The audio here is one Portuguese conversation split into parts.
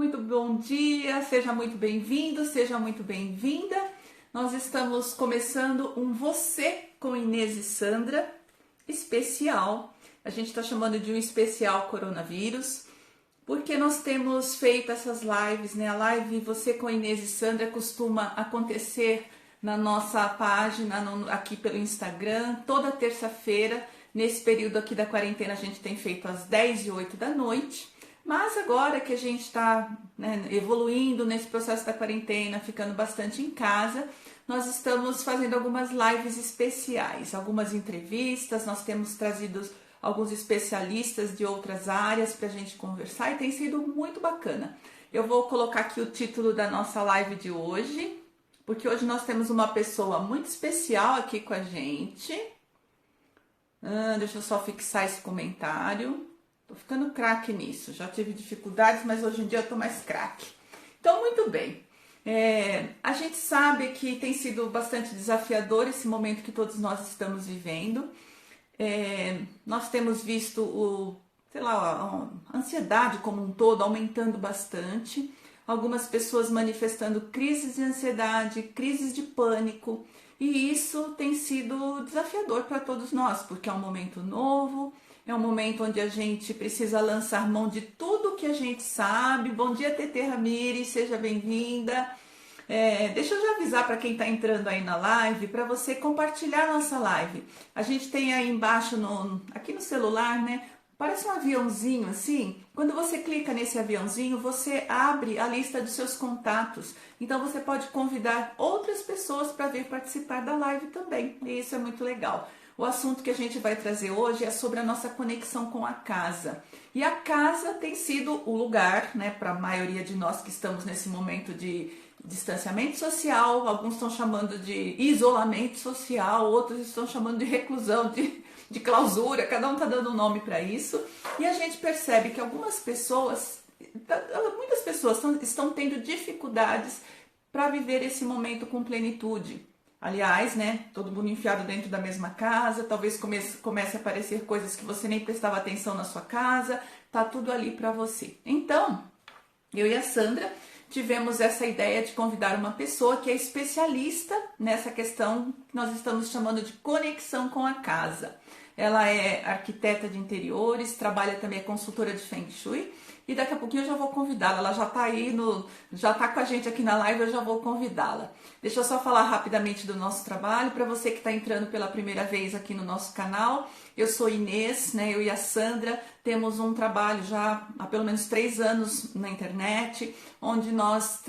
muito bom dia, seja muito bem-vindo, seja muito bem-vinda. Nós estamos começando um Você com Inês e Sandra especial. A gente está chamando de um especial coronavírus, porque nós temos feito essas lives, né? A live Você com Inês e Sandra costuma acontecer na nossa página, aqui pelo Instagram, toda terça-feira. Nesse período aqui da quarentena a gente tem feito às 10h08 da noite. Mas agora que a gente está evoluindo nesse processo da quarentena, ficando bastante em casa, nós estamos fazendo algumas lives especiais, algumas entrevistas, nós temos trazido alguns especialistas de outras áreas para a gente conversar e tem sido muito bacana. Eu vou colocar aqui o título da nossa live de hoje, porque hoje nós temos uma pessoa muito especial aqui com a gente. Deixa eu só fixar esse comentário. Tô ficando craque nisso, já tive dificuldades, mas hoje em dia eu tô mais craque. Então, muito bem. A gente sabe que tem sido bastante desafiador esse momento que todos nós estamos vivendo. Nós temos visto a ansiedade como um todo aumentando bastante. Algumas pessoas manifestando crises de ansiedade, crises de pânico. E isso tem sido desafiador para todos nós, porque é um momento novo. É um momento onde a gente precisa lançar mão de tudo que a gente sabe. Bom dia, Tete Ramires, seja bem-vinda. Deixa eu já avisar para quem está entrando aí na live, para você compartilhar nossa live. A gente tem aí embaixo, aqui no celular, né? Parece um aviãozinho assim. Quando você clica nesse aviãozinho, você abre a lista dos seus contatos. Então você pode convidar outras pessoas para vir participar da live também. E isso é muito legal. O assunto que a gente vai trazer hoje é sobre a nossa conexão com a casa. E a casa tem sido o lugar, né, para a maioria de nós que estamos nesse momento de distanciamento social, alguns estão chamando de isolamento social, outros estão chamando de reclusão, de clausura, cada um está dando um nome para isso. E a gente percebe que muitas pessoas estão tendo dificuldades para viver esse momento com plenitude. Aliás, né, todo mundo enfiado dentro da mesma casa, talvez comece a aparecer coisas que você nem prestava atenção na sua casa, tá tudo ali para você. Então, eu e a Sandra tivemos essa ideia de convidar uma pessoa que é especialista nessa questão que nós estamos chamando de conexão com a casa. Ela é arquiteta de interiores, trabalha também, é consultora de Feng Shui. E daqui a pouquinho eu já vou convidá-la, ela já está aí, já está com a gente aqui na live, eu já vou convidá-la. Deixa eu só falar rapidamente do nosso trabalho, para você que está entrando pela primeira vez aqui no nosso canal. Eu sou Inês, né? Eu e a Sandra temos um trabalho já há pelo menos 3 anos na internet, onde nós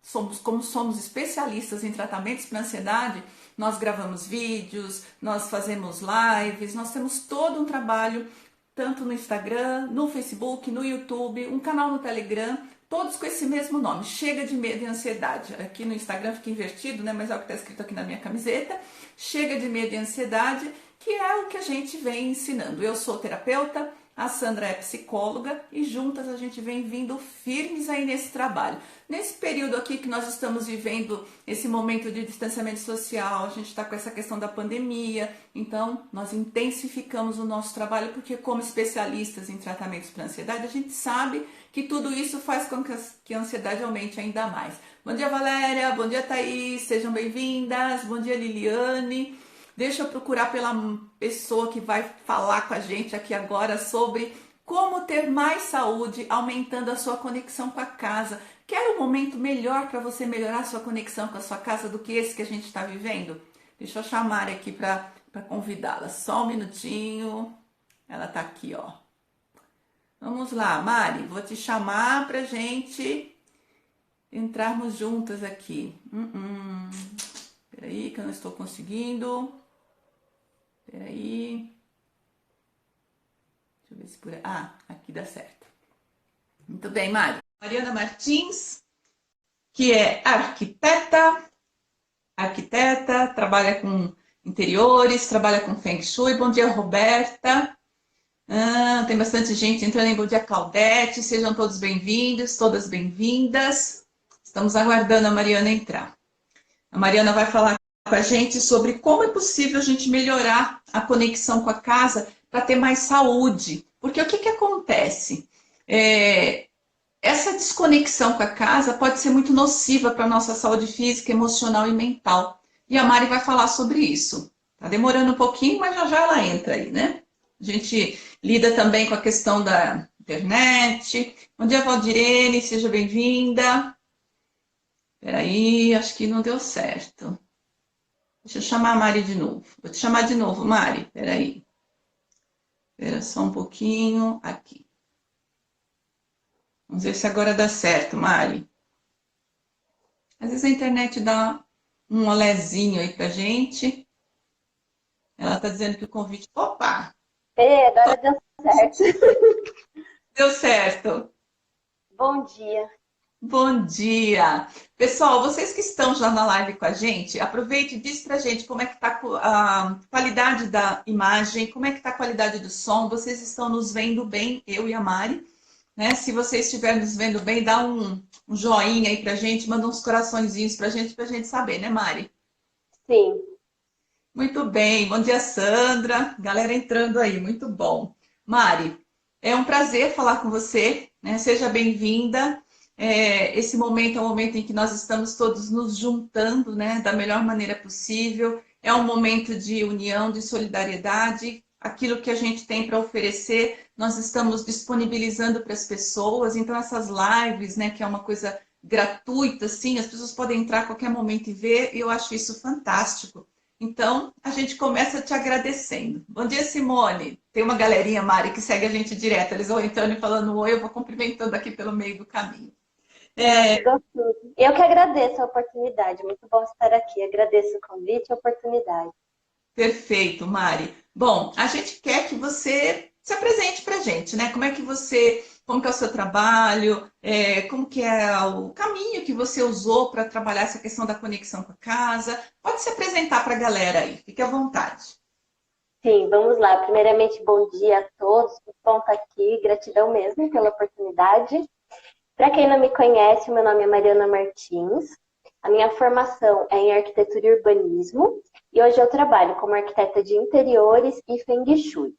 somos especialistas em tratamentos para ansiedade, nós gravamos vídeos, nós fazemos lives, nós temos todo um trabalho tanto no Instagram, no Facebook, no YouTube, um canal no Telegram, todos com esse mesmo nome, Chega de Medo e Ansiedade. Aqui no Instagram fica invertido, né? Mas é o que está escrito aqui na minha camiseta, Chega de Medo e Ansiedade, que é o que a gente vem ensinando. Eu sou terapeuta, a Sandra é psicóloga e juntas a gente vem vindo firmes aí nesse trabalho. Nesse período aqui que nós estamos vivendo esse momento de distanciamento social, a gente está com essa questão da pandemia, então nós intensificamos o nosso trabalho porque como especialistas em tratamentos para ansiedade, a gente sabe que tudo isso faz com que a ansiedade aumente ainda mais. Bom dia, Valéria, bom dia, Thaís, sejam bem-vindas, bom dia, Liliane. Deixa eu procurar pela pessoa que vai falar com a gente aqui agora sobre como ter mais saúde, aumentando a sua conexão com a casa. Quer um momento melhor para você melhorar a sua conexão com a sua casa do que esse que a gente está vivendo? Deixa eu chamar aqui para convidá-la. Só um minutinho. Ela está aqui, ó. Vamos lá, Mari. Vou te chamar para a gente entrarmos juntas aqui. Peraí, que eu não estou conseguindo. Peraí. Deixa eu ver se por aí. Aqui dá certo. Muito bem, Mari. Mariana Martins, que é arquiteta, trabalha com interiores, trabalha com Feng Shui. Bom dia, Roberta. Tem bastante gente entrando em bom dia, Claudete. Sejam todos bem-vindos, todas bem-vindas. Estamos aguardando a Mariana entrar. A Mariana vai falar com a gente sobre como é possível a gente melhorar a conexão com a casa para ter mais saúde. Porque o que acontece? essa desconexão com a casa pode ser muito nociva para a nossa saúde física, emocional e mental. E a Mari vai falar sobre isso. Tá demorando um pouquinho, mas já já ela entra aí, né? A gente lida também com a questão da internet. Bom dia, Valdirene, seja bem-vinda. Peraí, acho que não deu certo. Deixa eu chamar a Mari de novo. Vou te chamar de novo, Mari. Peraí. Espera só um pouquinho. Aqui. Vamos ver se agora dá certo, Mari. Às vezes a internet dá um olézinho aí pra gente. Ela tá dizendo que o convite... Opa! Agora deu certo. Deu certo. Bom dia. Bom dia! Pessoal, vocês que estão já na live com a gente, aproveite e diz pra gente como é que tá a qualidade da imagem, como é que tá a qualidade do som. Vocês estão nos vendo bem, eu e a Mari, né? Se vocês estiverem nos vendo bem, dá um joinha aí pra gente, manda uns coraçõezinhos pra gente saber, né, Mari? Sim. Muito bem, bom dia, Sandra. Galera entrando aí, muito bom. Mari, é um prazer falar com você, né? Seja bem-vinda. Esse momento é um momento em que nós estamos todos nos juntando, né, da melhor maneira possível. É um momento de união, de solidariedade. Aquilo que a gente tem para oferecer, nós estamos disponibilizando para as pessoas. Então, essas lives, né, que é uma coisa gratuita, assim, as pessoas podem entrar a qualquer momento e ver, e eu acho isso fantástico. Então, a gente começa te agradecendo. Bom dia, Simone. Tem uma galerinha, Mari, que segue a gente direto. Eles vão entrando e falando oi, eu vou cumprimentando aqui pelo meio do caminho. Que gostoso. Eu que agradeço a oportunidade. Muito bom estar aqui. Agradeço o convite e a oportunidade. Perfeito, Mari. Bom, a gente quer que você se apresente para a gente, né? Como que é o seu trabalho, como que é o caminho que você usou para trabalhar essa questão da conexão com a casa. Pode se apresentar para a galera aí, fique à vontade. Sim, vamos lá. Primeiramente, bom dia a todos. Que bom estar aqui. Gratidão mesmo pela oportunidade. Para quem não me conhece, meu nome é Mariana Martins. A minha formação é em arquitetura e urbanismo e hoje eu trabalho como arquiteta de interiores e Feng Shui.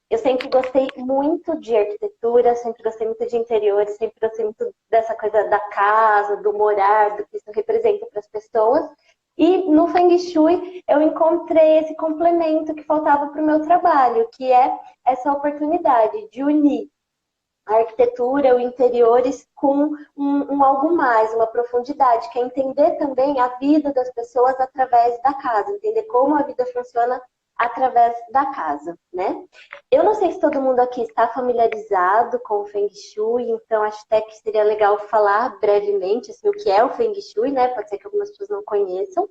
Eu sempre gostei muito de arquitetura, sempre gostei muito de interiores, sempre gostei muito dessa coisa da casa, do morar, do que isso representa para as pessoas. E no Feng Shui eu encontrei esse complemento que faltava para o meu trabalho, que é essa oportunidade de unir a arquitetura, o interiores com um algo mais, uma profundidade, que é entender também a vida das pessoas através da casa, entender como a vida funciona através da casa, né? Eu não sei se todo mundo aqui está familiarizado com o Feng Shui, então acho até que seria legal falar brevemente assim, o que é o Feng Shui, né? Pode ser que algumas pessoas não conheçam,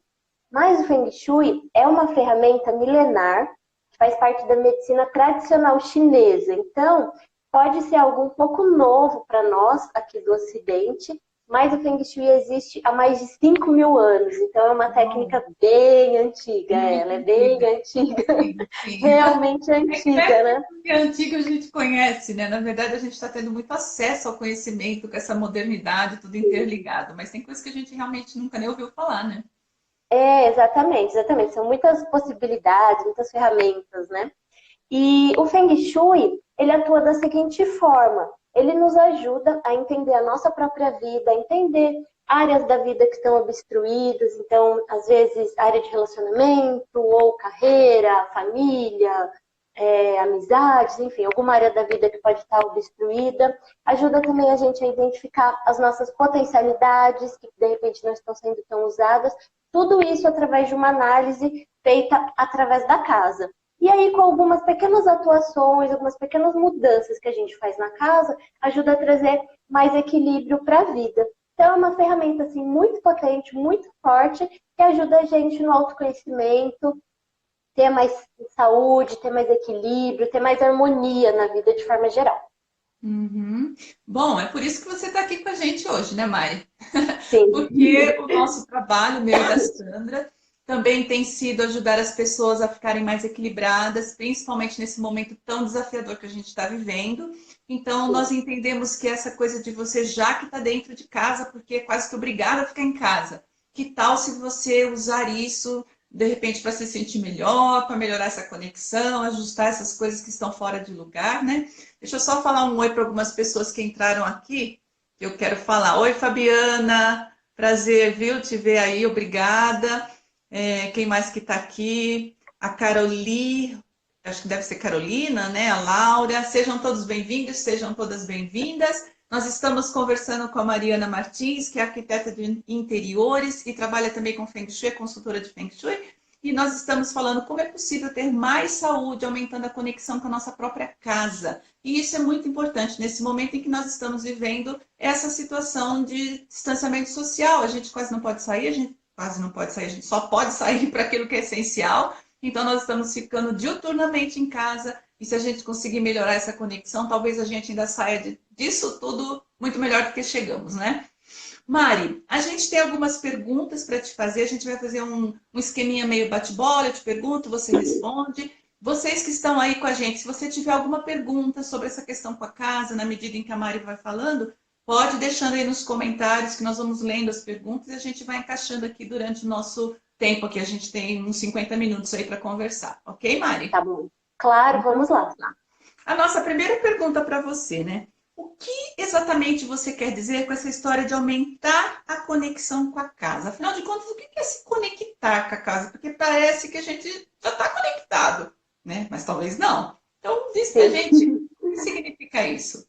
mas o Feng Shui é uma ferramenta milenar que faz parte da medicina tradicional chinesa. Então, pode ser algo um pouco novo para nós aqui do Ocidente, mas o Feng Shui existe há mais de 5.000 anos, então é uma técnica bem antiga, ela é bem antiga, Sim, sim. realmente É que não antiga, é né? porque é antigo a gente conhece, né? Na verdade, a gente está tendo muito acesso ao conhecimento com essa modernidade, tudo interligado, mas tem coisas que a gente realmente nunca nem ouviu falar, né? Exatamente, exatamente. São muitas possibilidades, muitas ferramentas, né? E o Feng Shui, ele atua da seguinte forma: ele nos ajuda a entender a nossa própria vida, a entender áreas da vida que estão obstruídas, então, às vezes, área de relacionamento, ou carreira, família, amizades, enfim, alguma área da vida que pode estar obstruída. Ajuda também a gente a identificar as nossas potencialidades, que de repente não estão sendo tão usadas. Tudo isso através de uma análise feita através da casa. E aí, com algumas pequenas atuações, algumas pequenas mudanças que a gente faz na casa, ajuda a trazer mais equilíbrio para a vida. Então, é uma ferramenta assim, muito potente, muito forte, que ajuda a gente no autoconhecimento, ter mais saúde, ter mais equilíbrio, ter mais harmonia na vida de forma geral. Uhum. Bom, é por isso que você está aqui com a gente hoje, né, Mari? Sim. Porque o nosso trabalho, meu e da Sandra, também tem sido ajudar as pessoas a ficarem mais equilibradas, principalmente nesse momento tão desafiador que a gente está vivendo. Então, nós entendemos que essa coisa de você já que está dentro de casa, porque é quase que obrigada a ficar em casa. Que tal se você usar isso, de repente, para se sentir melhor, para melhorar essa conexão, ajustar essas coisas que estão fora de lugar, né? Deixa eu só falar um oi para algumas pessoas que entraram aqui, eu quero falar. Oi, Fabiana, prazer, viu, te ver aí, obrigada. Quem mais que está aqui? A Caroli, acho que deve ser Carolina, né? A Laura, sejam todos bem-vindos, sejam todas bem-vindas. Nós estamos conversando com a Mariana Martins, que é arquiteta de interiores e trabalha também com Feng Shui, é consultora de Feng Shui. E nós estamos falando como é possível ter mais saúde, aumentando a conexão com a nossa própria casa. E isso é muito importante nesse momento em que nós estamos vivendo essa situação de distanciamento social. A gente quase não pode sair, a gente quase não pode sair, a gente só pode sair para aquilo que é essencial. Então, nós estamos ficando diuturnamente em casa. E se a gente conseguir melhorar essa conexão, talvez a gente ainda saia disso tudo muito melhor do que chegamos, né? Mari, a gente tem algumas perguntas para te fazer. A gente vai fazer um esqueminha meio bate-bola. Eu te pergunto, você responde. Vocês que estão aí com a gente, se você tiver alguma pergunta sobre essa questão com a casa, na medida em que a Mari vai falando, pode deixando aí nos comentários que nós vamos lendo as perguntas e a gente vai encaixando aqui durante o nosso tempo aqui. A gente tem uns 50 minutos aí para conversar. Ok, Mari? Tá bom. Claro, vamos lá. A nossa primeira pergunta para você, né? O que exatamente você quer dizer com essa história de aumentar a conexão com a casa? Afinal de contas, o que é se conectar com a casa? Porque parece que a gente já está conectado, né? Mas talvez não. Então, diz pra gente o que significa isso.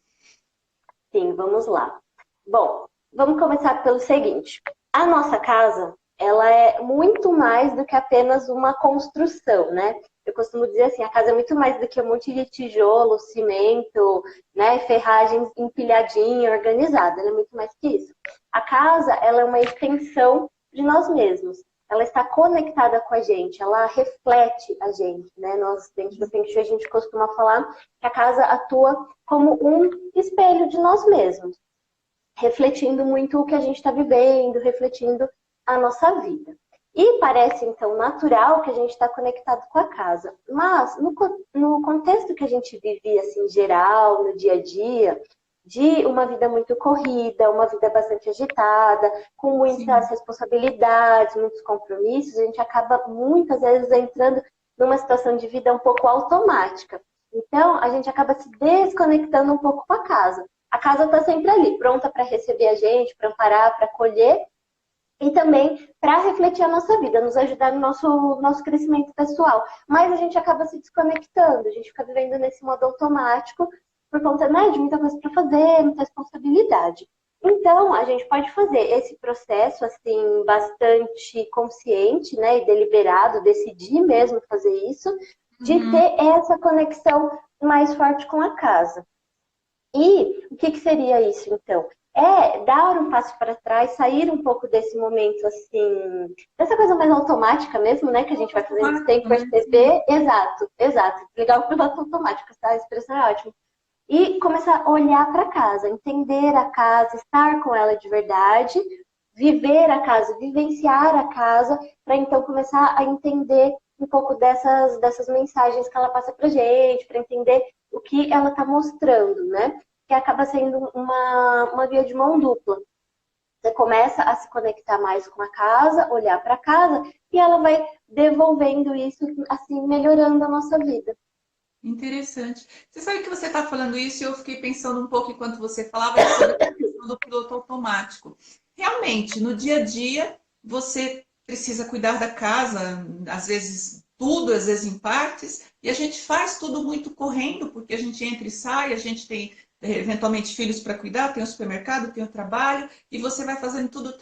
Sim, vamos lá. Bom, vamos começar pelo seguinte. A nossa casa, ela é muito mais do que apenas uma construção, né? Eu costumo dizer assim, a casa é muito mais do que um monte de tijolo, cimento, né, ferragens empilhadinha, organizada. Ela é muito mais que isso. A casa, ela é uma extensão de nós mesmos. Ela está conectada com a gente, ela reflete a gente, né? Nós, dentro do Feng Shui, a gente costuma falar que a casa atua como um espelho de nós mesmos, refletindo muito o que a gente está vivendo, refletindo a nossa vida. E parece, então, natural que a gente está conectado com a casa. Mas, no contexto que a gente vivia, assim, geral, no dia a dia, de uma vida muito corrida, uma vida bastante agitada, com muitas responsabilidades, muitos compromissos, a gente acaba, muitas vezes, entrando numa situação de vida um pouco automática. Então, a gente acaba se desconectando um pouco com a casa. A casa está sempre ali, pronta para receber a gente, para amparar, para acolher, e também para refletir a nossa vida, nos ajudar no nosso crescimento pessoal. Mas a gente acaba se desconectando, a gente fica vivendo nesse modo automático por conta, né, de muita coisa para fazer, muita responsabilidade. Então, a gente pode fazer esse processo assim bastante consciente, né, e deliberado, decidir mesmo fazer isso, de ter essa conexão mais forte com a casa. E o que seria isso, então? É dar um passo para trás, sair um pouco desse momento, assim, dessa coisa mais automática mesmo, né? Que a gente vai fazendo sem perceber. Exato. Ligar o piloto automático, essa expressão é ótima. E começar a olhar para a casa, entender a casa, estar com ela de verdade, viver a casa, vivenciar a casa, para então começar a entender um pouco dessas mensagens que ela passa pra gente, para entender o que ela está mostrando, né? Que acaba sendo uma via de mão dupla. Você começa a se conectar mais com a casa, olhar para a casa, e ela vai devolvendo isso, assim, melhorando a nossa vida. Interessante. Você sabe que você está falando isso e eu fiquei pensando um pouco enquanto você falava sobre a questão do piloto automático. Realmente, no dia a dia, você precisa cuidar da casa, às vezes tudo, às vezes em partes, e a gente faz tudo muito correndo, porque a gente entra e sai, a gente tem eventualmente filhos para cuidar, tem o supermercado, tem o trabalho, e você vai fazendo tudo.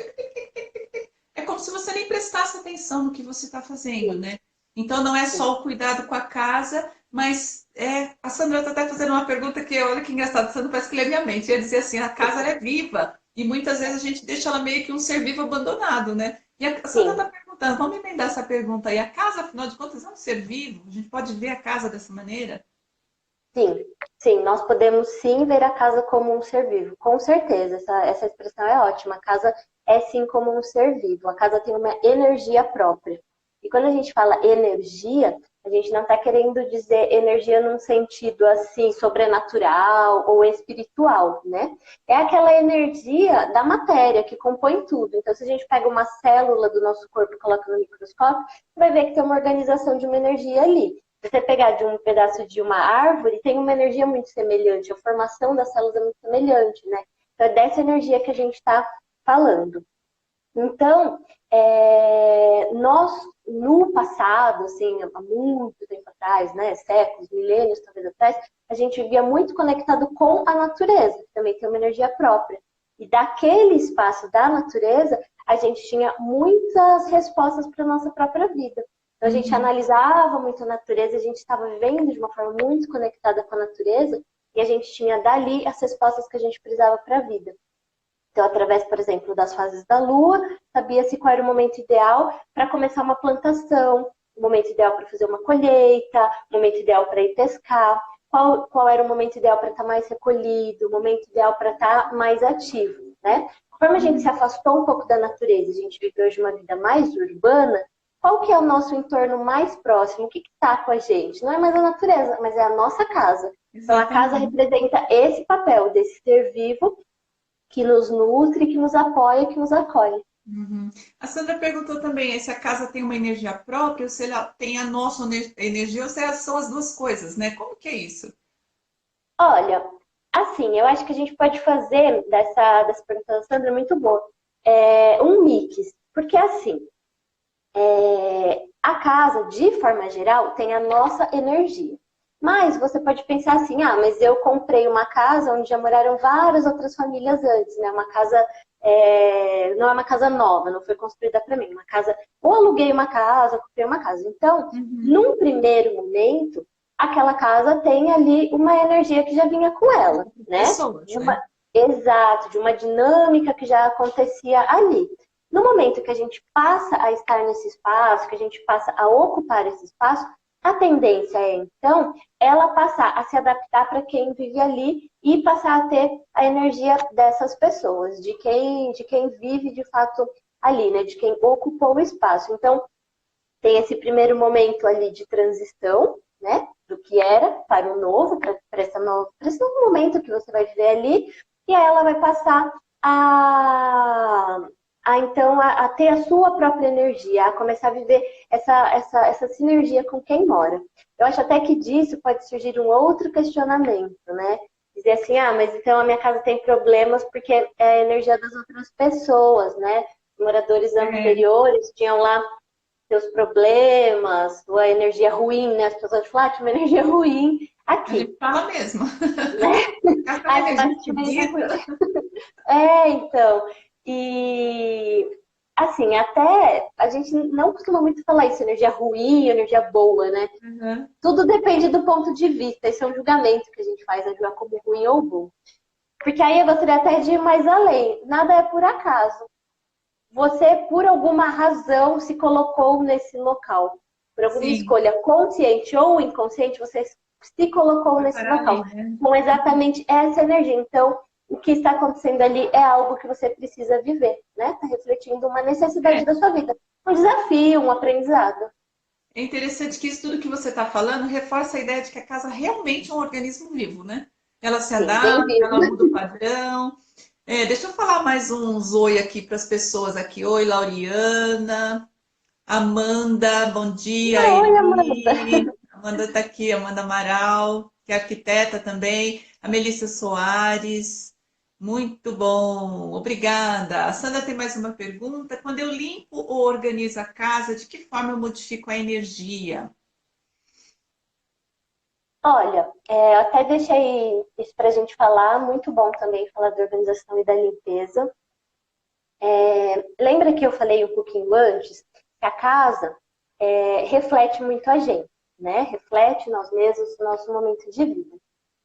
É como se você nem prestasse atenção no que você está fazendo, né? Então não é só o cuidado com a casa, mas a Sandra está até fazendo uma pergunta que, olha que engraçado, a Sandra parece que lê minha mente. Ia dizer assim, a casa ela é viva, e muitas vezes a gente deixa ela meio que um ser vivo abandonado, né? E a Sandra está perguntando, vamos emendar essa pergunta aí. A casa, afinal de contas, é um ser vivo? A gente pode ver a casa dessa maneira? Sim, nós podemos sim ver a casa como um ser vivo, com certeza, essa expressão é ótima. A casa é sim como um ser vivo, a casa tem uma energia própria. E quando a gente fala energia, a gente não está querendo dizer energia num sentido assim, sobrenatural ou espiritual, né? É aquela energia da matéria que compõe tudo. Então, se a gente pega uma célula do nosso corpo e coloca no microscópio, você vai ver que tem uma organização de uma energia ali. Se você pegar de um pedaço de uma árvore, tem uma energia muito semelhante, a formação das células é muito semelhante, né? Então, é dessa energia que a gente está falando. Então, nós, no passado, assim, há muito tempo atrás, né, séculos, milênios talvez atrás, a gente vivia muito conectado com a natureza, que também tem uma energia própria. E daquele espaço da natureza, a gente tinha muitas respostas para a nossa própria vida. Então, a gente analisava muito a natureza, a gente estava vivendo de uma forma muito conectada com a natureza, e a gente tinha dali as respostas que a gente precisava para a vida. Então, através, por exemplo, das fases da lua, sabia-se qual era o momento ideal para começar uma plantação, o momento ideal para fazer uma colheita, o momento ideal para ir pescar, qual era o momento ideal para estar mais recolhido, o momento ideal para estar mais ativo, né? Conforme a gente se afastou um pouco da natureza, a gente vive hoje uma vida mais urbana, qual que é o nosso entorno mais próximo? O que está com a gente? Não é mais a natureza, mas é a nossa casa. Então, a casa representa esse papel desse ser vivo que nos nutre, que nos apoia, que nos acolhe. A Sandra perguntou também se a casa tem uma energia própria, ou se ela tem a nossa energia, ou se são as duas coisas, né? Como que é isso? Olha, assim, eu acho que a gente pode fazer dessa pergunta da Sandra muito boa, um mix. Porque assim, a casa, de forma geral, tem a nossa energia. Mas você pode pensar assim, mas eu comprei uma casa onde já moraram várias outras famílias antes, né? Uma casa, não é uma casa nova, não foi construída para mim. Uma casa, ou aluguei uma casa, ou comprei uma casa. Então, num primeiro momento, aquela casa tem ali uma energia que já vinha com ela, né? Pessoas, né? Exato, de uma dinâmica que já acontecia ali. No momento que a gente passa a estar nesse espaço, que a gente passa a ocupar esse espaço, a tendência é, então, ela passar a se adaptar para quem vive ali e passar a ter a energia dessas pessoas, de quem vive de fato ali, né? De quem ocupou o espaço. Então, tem esse primeiro momento ali de transição, né? Do que era para o novo, para esse novo momento que você vai viver ali, e aí ela vai passar então a ter a sua própria energia, a começar a viver essa sinergia com quem mora. Eu acho até que disso pode surgir um outro questionamento, né? Dizer assim, mas então a minha casa tem problemas porque é a energia das outras pessoas, né? Moradores anteriores tinham lá seus problemas, sua energia ruim, né? As pessoas falam, tinha uma energia ruim aqui. A gente fala mesmo. Né? Então. E assim, até a gente não costuma muito falar isso, energia ruim, energia boa, né? Tudo depende do ponto de vista. Esse é um julgamento que a gente faz, né? Julgar como ruim ou bom. Porque aí eu gostaria até de ir mais além. Nada é por acaso. Você, por alguma razão, se colocou nesse local. Por alguma escolha consciente ou inconsciente, você se colocou nesse local. Com exatamente essa energia. Então, o que está acontecendo ali é algo que você precisa viver, né? Está refletindo uma necessidade da sua vida. Um desafio, um aprendizado. É interessante que isso tudo que você está falando reforça a ideia de que a casa realmente é um organismo vivo, né? Ela se adapta, ela muda o padrão. Deixa eu falar mais uns oi aqui para as pessoas aqui. Oi, Lauriana. Amanda, bom dia. Oi, Amanda. Amanda está aqui, Amanda Amaral, que é arquiteta também. A Melissa Soares. Muito bom, obrigada. A Sandra tem mais uma pergunta. Quando eu limpo ou organizo a casa, de que forma eu modifico a energia? Olha, eu até deixei isso para a gente falar. Muito bom também falar da organização e da limpeza. Lembra que eu falei um pouquinho antes que a casa reflete muito a gente, né? Reflete nós mesmos, nosso momento de vida.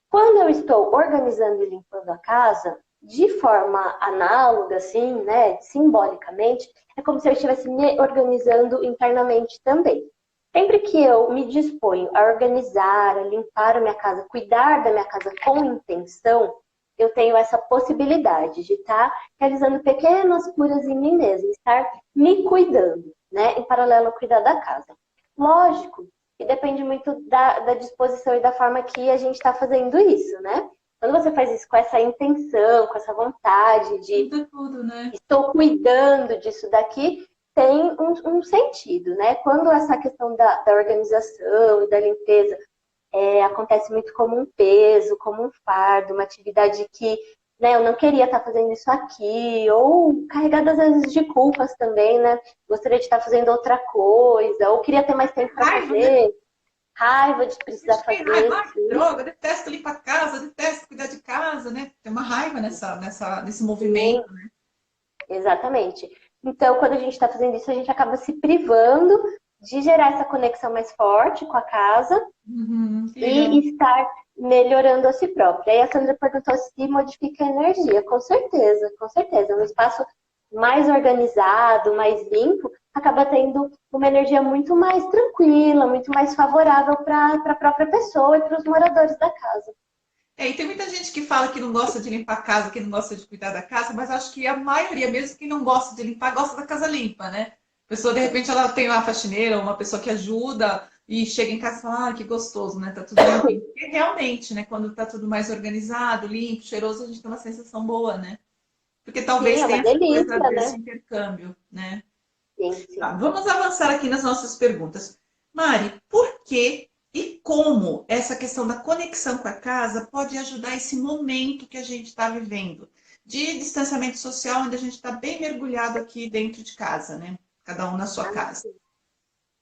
Quando eu estou organizando e limpando a casa, de forma análoga, assim, né, simbolicamente, é como se eu estivesse me organizando internamente também. Sempre que eu me disponho a organizar, a limpar a minha casa, cuidar da minha casa com intenção, eu tenho essa possibilidade de estar realizando pequenas curas em mim mesma, estar me cuidando, né, em paralelo a cuidar da casa. Lógico que depende muito da disposição e da forma que a gente está fazendo isso, né? Quando você faz isso com essa intenção, com essa vontade de tudo, né? Estou cuidando disso daqui, tem um sentido, né? Quando essa questão da organização e da limpeza acontece muito como um peso, como um fardo, uma atividade que né? Eu não queria estar fazendo isso aqui, ou carregada às vezes de culpas também, né? Gostaria de estar fazendo outra coisa, ou queria ter mais tempo para Raiva, né? fazer, raiva de A precisar gente tem raiva, fazer, ai, que sim, droga, detesto limpar a casa, detesto cuidar de casa, né? Tem uma raiva nesse movimento. sim, exatamente. Então, quando a gente está fazendo isso, a gente acaba se privando de gerar essa conexão mais forte com a casa Uhum, que legal. e estar melhorando a si própria. Aí a Sandra perguntou se modifica a energia. Com certeza, com certeza. Um espaço mais organizado, mais limpo, acaba tendo uma energia muito mais tranquila, muito mais favorável para a própria pessoa e para os moradores da casa. É, e tem muita gente que fala que não gosta de limpar a casa, que não gosta de cuidar da casa, mas acho que a maioria, mesmo que não gosta de limpar, gosta da casa limpa, né? A pessoa, de repente, ela tem uma faxineira, uma pessoa que ajuda e chega em casa e fala, ah, que gostoso, né? Tá tudo limpinho. E realmente, né? Quando tá tudo mais organizado, limpo, cheiroso, a gente tem uma sensação boa, né? Porque Sim, talvez é uma tenha essa coisa delícia, desse né? intercâmbio, né? Sim, Tá, sim. vamos avançar aqui nas nossas perguntas. Mari, por que e como essa questão da conexão com a casa pode ajudar esse momento que a gente está vivendo de distanciamento social, onde a gente está bem mergulhado aqui dentro de casa, né? Cada um na sua Ah, casa.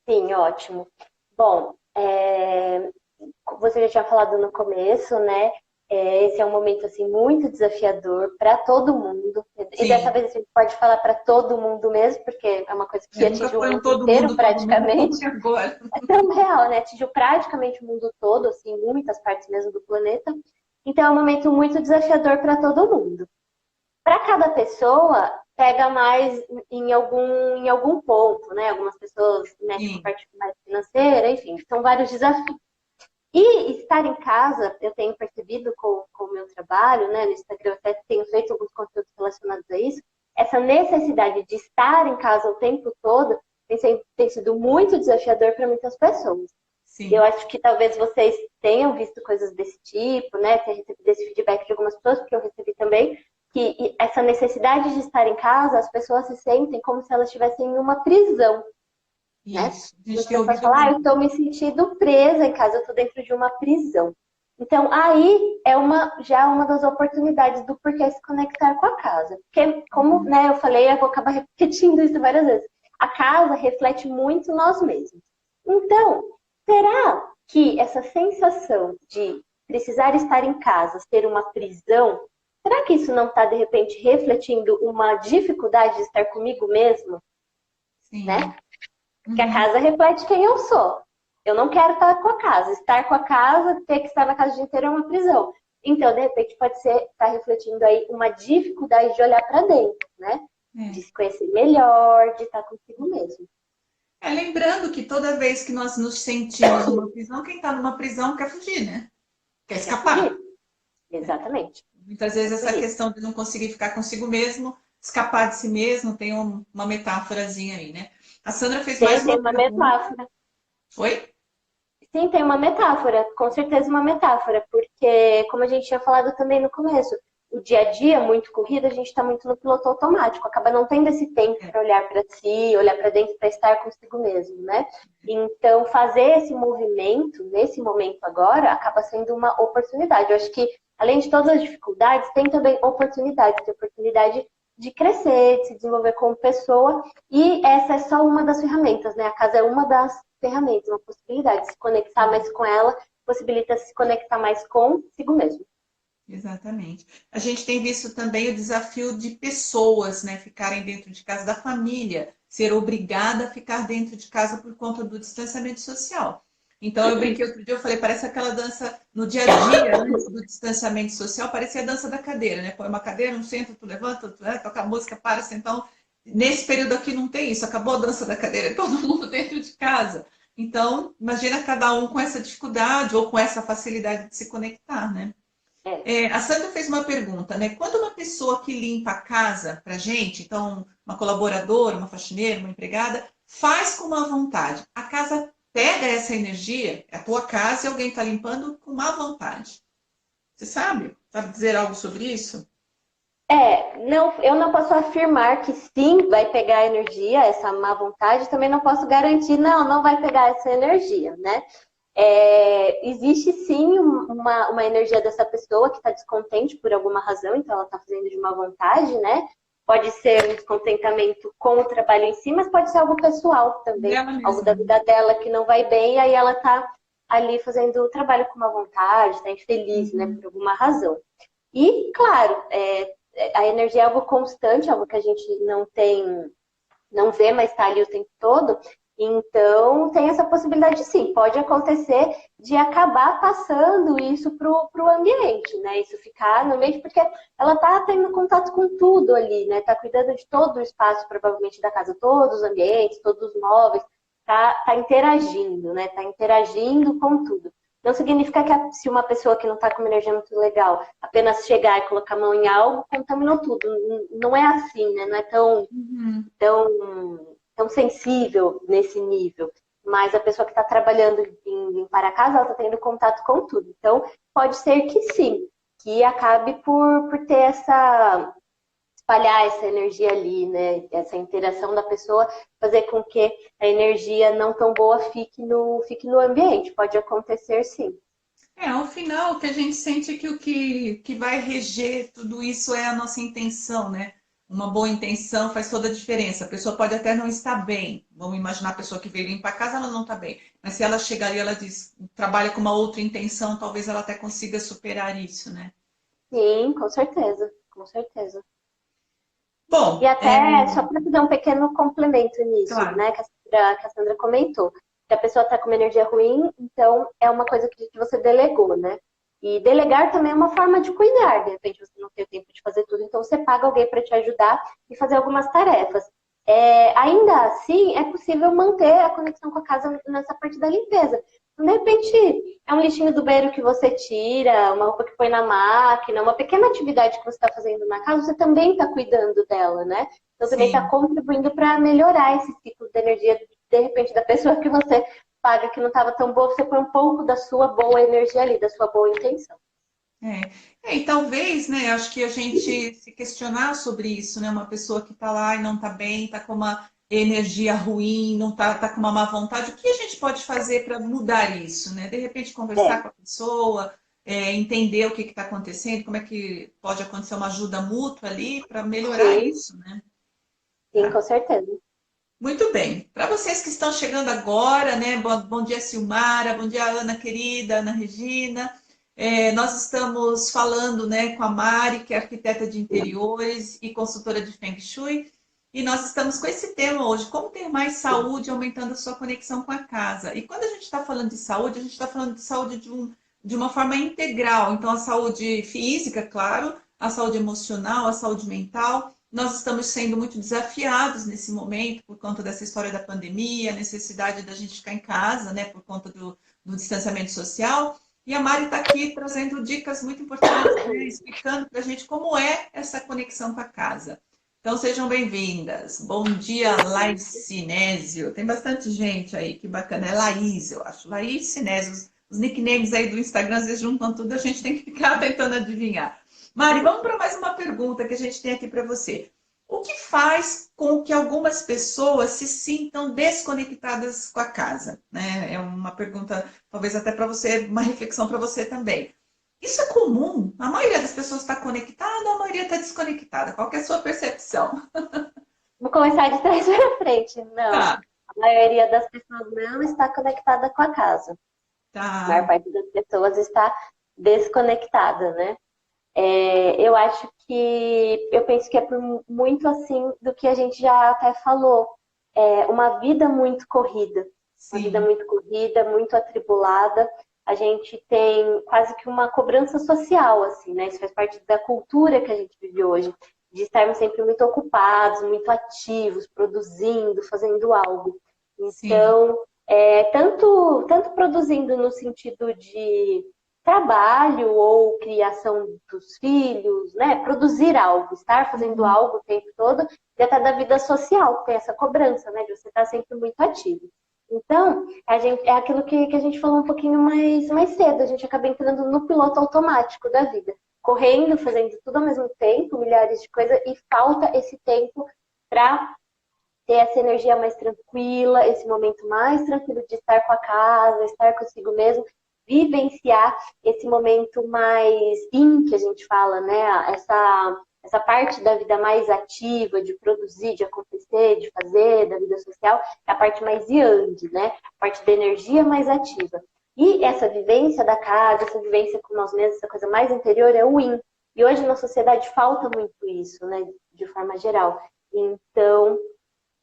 sim, ótimo. Bom, você já tinha falado no começo, né? Esse é um momento assim muito desafiador para todo mundo. E dessa Sim, vez a gente pode falar para todo mundo mesmo, porque é uma coisa que nunca atinge o foi um mundo inteiro todo mundo como praticamente. é agora. É tão real, né? Atingiu praticamente o mundo todo, assim, muitas partes mesmo do planeta. Então é um momento muito desafiador para todo mundo. Para cada pessoa, pega mais em algum ponto, né? Algumas pessoas mexem com a Sim, parte mais financeira, enfim, são vários desafios. E estar em casa, eu tenho percebido com o meu trabalho, né? No Instagram eu até tenho feito alguns conteúdos relacionados a isso. Essa necessidade de estar em casa o tempo todo tem sido muito desafiador para muitas pessoas. Eu sim. acho que talvez vocês tenham visto coisas desse tipo, né? Tenham recebido esse feedback de algumas pessoas, porque eu recebi também, que essa necessidade de estar em casa, as pessoas se sentem como se elas estivessem em uma prisão, né? Isso. A gente Muitas tem pessoas ouvido falam, ah, eu muito. estou me sentindo presa em casa, eu estou dentro de uma prisão. Então, aí é já uma das oportunidades do porquê se conectar com a casa. Porque, como né, eu falei, eu vou acabar repetindo isso várias vezes. A casa reflete muito nós mesmos. Então, será que essa sensação de precisar estar em casa, ser uma prisão, será que isso não está, de repente, refletindo uma dificuldade de estar comigo mesmo, Sim. né? Que a Uhum. casa reflete quem eu sou. Eu não quero estar com a casa. Estar com a casa, ter que estar na casa o dia inteiro é uma prisão. Então, de repente, pode ser estar refletindo aí uma dificuldade de olhar para dentro, né? De É. se conhecer melhor, de estar consigo mesmo. É, lembrando que toda vez que nós nos sentimos numa prisão, quem está numa prisão quer fugir, né? Quer Quer fugir? escapar. Exatamente. Muitas Quer vezes essa fugir. questão de não conseguir ficar consigo mesmo, escapar de si mesmo, tem uma metáforazinha aí, né? A Sandra fez mais Tem uma uma pergunta. metáfora. Foi? Sim, tem uma metáfora, com certeza uma metáfora, porque, como a gente tinha falado também no começo, o dia a dia, muito corrido, a gente está muito no piloto automático, acaba não tendo esse tempo É, para olhar para si, olhar para dentro, para estar consigo mesmo, né? Então, fazer esse movimento, nesse momento agora, acaba sendo uma oportunidade. Eu acho que, além de todas as dificuldades, tem também oportunidade de crescer, de se desenvolver como pessoa, e essa é só uma das ferramentas, né? A casa é uma das ferramentas, uma possibilidade de se conectar sim, mais com ela, possibilita se conectar mais consigo mesmo. exatamente. A gente tem visto também o desafio de pessoas, né, ficarem dentro de casa, da família, ser obrigada a ficar dentro de casa por conta do distanciamento social. Então, eu brinquei outro dia, eu falei, parece aquela dança no dia a dia, antes do distanciamento social, parecia a dança da cadeira, né? Põe uma cadeira, um senta, tu levanta, tu, né, toca a música, para, assim. Então, nesse período aqui não tem isso, acabou a dança da cadeira, todo mundo dentro de casa. Então, imagina cada um com essa dificuldade ou com essa facilidade de se conectar, né? É. É, a Sandra fez uma pergunta, né? Quando uma pessoa que limpa a casa para gente, então uma colaboradora, uma faxineira, uma empregada, faz com má vontade, a casa pega essa energia, é a tua casa e alguém está limpando com má vontade. Você sabe? Sabe dizer algo sobre isso? Não, eu não posso afirmar que sim, vai pegar energia, essa má vontade, também não posso garantir, não vai pegar essa energia, né? Existe sim uma energia dessa pessoa que está descontente por alguma razão, então ela está fazendo de má vontade, né? Pode ser um descontentamento com o trabalho em si, mas pode ser algo pessoal também, Dela algo da mesma. vida dela que não vai bem, e aí ela está ali fazendo o trabalho com má vontade, está infeliz, né, Uhum. por alguma razão. E, claro, a energia é algo constante, algo que a gente não vê, mas está ali o tempo todo. Então, tem essa possibilidade, sim, pode acontecer de acabar passando isso para o ambiente, né? Isso ficar no ambiente, porque ela está tendo contato com tudo ali, né? Está cuidando de todo o espaço, provavelmente, da casa, todos os ambientes, todos os móveis, tá interagindo, né? Está interagindo com tudo. Não significa que se uma pessoa que não está com uma energia muito legal apenas chegar e colocar a mão em algo, contaminou tudo. Não é assim, né? Não é Uhum. tão sensível nesse nível. Mas a pessoa que está trabalhando em limpar a casa, ela está tendo contato com tudo. Então, pode ser que sim, que acabe por ter espalhar essa energia ali, né? Essa interação da pessoa, fazer com que a energia não tão boa fique no ambiente. Pode acontecer sim. Ao final, o que a gente sente é que o que vai reger tudo isso é a nossa intenção, né? Uma boa intenção faz toda a diferença. A pessoa pode até não estar bem. Vamos imaginar a pessoa que veio limpar a casa, ela não está bem. Mas se ela chegar ali, ela diz, trabalha com uma outra intenção, talvez ela até consiga superar isso, né? Sim, com certeza, com certeza. E Bom, até, só para dar um pequeno complemento nisso, claro. né, que a Sandra comentou, que a pessoa está com uma energia ruim, então é uma coisa que você delegou, né? E delegar também é uma forma de cuidar, de repente você não tem o tempo de fazer tudo, então você paga alguém para te ajudar e fazer algumas tarefas. Ainda assim, é possível manter a conexão com a casa nessa parte da limpeza. Então, de repente, é um lixinho do banheiro que você tira, uma roupa que põe na máquina, uma pequena atividade que você está fazendo na casa, você também está cuidando dela, né? Então também está Sim. contribuindo para melhorar esse ciclo de energia, de repente, da pessoa que você paga que não estava tão boa, você põe um pouco da sua boa energia ali, da sua boa intenção. E talvez, né, acho que a gente se questionar sobre isso, né, uma pessoa que está lá e não está bem, está com uma energia ruim, não tá com uma má vontade, o que a gente pode fazer para mudar isso, né? De repente conversar É, com a pessoa, entender o que está acontecendo, como é que pode acontecer uma ajuda mútua ali para melhorar sim, isso, né? sim, Tá. com certeza. Muito bem. Para vocês que estão chegando agora, né? Bom dia, Silmara. Bom dia, Ana querida, Ana Regina. Nós estamos falando, né, com a Mari, que é arquiteta de interiores e consultora de Feng Shui, e nós estamos com esse tema hoje: como ter mais saúde, aumentando a sua conexão com a casa. E quando a gente está falando de saúde, a gente está falando de saúde de uma forma integral. Então, a saúde física, claro, a saúde emocional, a saúde mental. Nós estamos sendo muito desafiados nesse momento por conta dessa história da pandemia, a necessidade da gente ficar em casa, né, por conta do distanciamento social. E a Mari está aqui trazendo dicas muito importantes, né, explicando para a gente como é essa conexão com a casa. Então sejam bem-vindas. Bom dia, Laís Sinésio. Tem bastante gente aí, que bacana. É Laís, eu acho. Laís Sinésio. Os nicknames aí do Instagram, às vezes juntam tudo, a gente tem que ficar tentando adivinhar. Mari, vamos para mais uma pergunta que a gente tem aqui para você. O que faz com que algumas pessoas se sintam desconectadas com a casa? Né? É uma pergunta, talvez até para você, uma reflexão para você também. Isso é comum? A maioria das pessoas está conectada ou a maioria está desconectada? Qual que é a sua percepção? Vou começar de trás para frente. Não, Tá, a maioria das pessoas não está conectada com a casa. A maior tá, parte das pessoas está desconectada, né? Eu penso que é por muito assim do que a gente já até falou. Uma vida muito corrida, uma vida sim, muito corrida, muito atribulada. A gente tem quase que uma cobrança social, assim, né? Isso faz parte da cultura que a gente vive hoje, de estarmos sempre muito ocupados, muito ativos, produzindo, fazendo algo. sim, Então, tanto produzindo no sentido de trabalho ou criação dos filhos, né? Produzir algo, estar fazendo uhum, algo o tempo todo, e até da vida social, tem essa cobrança, né? De você estar sempre muito ativo. Então, é aquilo que a gente falou um pouquinho mais cedo, a gente acaba entrando no piloto automático da vida, correndo, fazendo tudo ao mesmo tempo, milhares de coisas, e falta esse tempo para ter essa energia mais tranquila, esse momento mais tranquilo de estar com a casa, estar consigo mesmo, vivenciar esse momento mais yin, que a gente fala, né? Essa parte da vida mais ativa, de produzir, de acontecer, de fazer, da vida social, é a parte mais yang, né? A parte da energia mais ativa. E essa vivência da casa, essa vivência com nós mesmos, essa coisa mais interior é o yin. E hoje na sociedade falta muito isso, né? De forma geral. Então,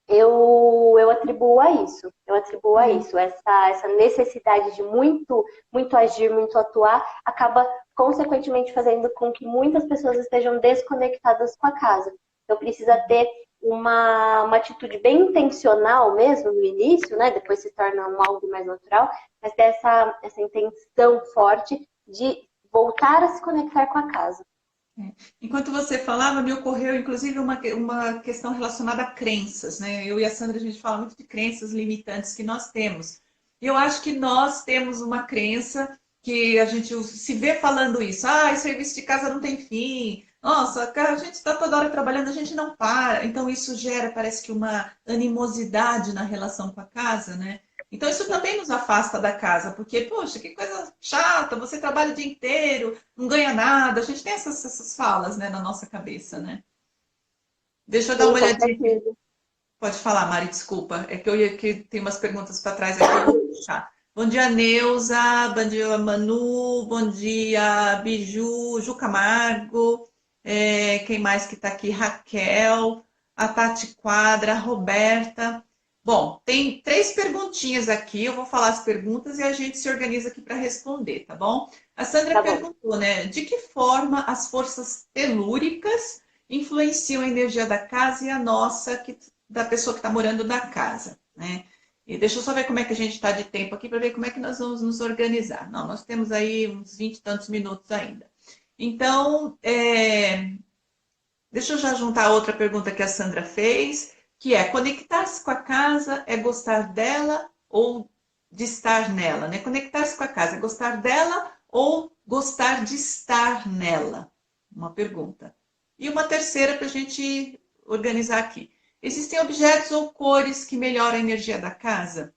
eu atribuo a isso. Eu atribuo a isso. Essa necessidade de muito, muito agir, muito atuar, acaba consequentemente fazendo com que muitas pessoas estejam desconectadas com a casa. Então precisa ter uma atitude bem intencional mesmo no início, né? Depois se torna algo mais natural, mas ter essa intenção forte de voltar a se conectar com a casa. Enquanto você falava, me ocorreu inclusive uma questão relacionada a crenças, né? Eu e a Sandra, a gente fala muito de crenças limitantes que nós temos. E eu acho que nós temos uma crença que a gente se vê falando isso. Ah, serviço de casa não tem fim. Nossa, a gente está toda hora trabalhando, a gente não para. Então isso gera, parece que uma animosidade na relação com a casa, né? Então isso também nos afasta da casa, porque, poxa, que coisa chata, você trabalha o dia inteiro, não ganha nada. A gente tem essas falas, né, na nossa cabeça, né? Deixa eu dar Sim, uma com olhadinha aqui. certeza. Pode falar, Mari, desculpa. É que eu ia que tem umas perguntas para trás aqui, eu vou puxar. Bom dia, Neuza. Bom dia, Manu. Bom dia, Biju, Ju Camargo. Quem mais que está aqui? Raquel, a Tati Quadra, a Roberta. Bom, tem 3 perguntinhas aqui. Eu vou falar as perguntas e a gente se organiza aqui para responder, tá bom? A Sandra Tá bom. perguntou, né? De que forma as forças telúricas influenciam a energia da casa e a nossa, da pessoa que está morando na casa, né? E deixa eu só ver como é que a gente está de tempo aqui para ver como é que nós vamos nos organizar. Não, nós temos aí uns 20 e tantos minutos ainda. Então, deixa eu já juntar a outra pergunta que a Sandra fez, que é conectar-se com a casa é gostar dela ou de estar nela, né? Conectar-se com a casa é gostar dela ou gostar de estar nela? Uma pergunta. E uma terceira para a gente organizar aqui. Existem objetos ou cores que melhoram a energia da casa?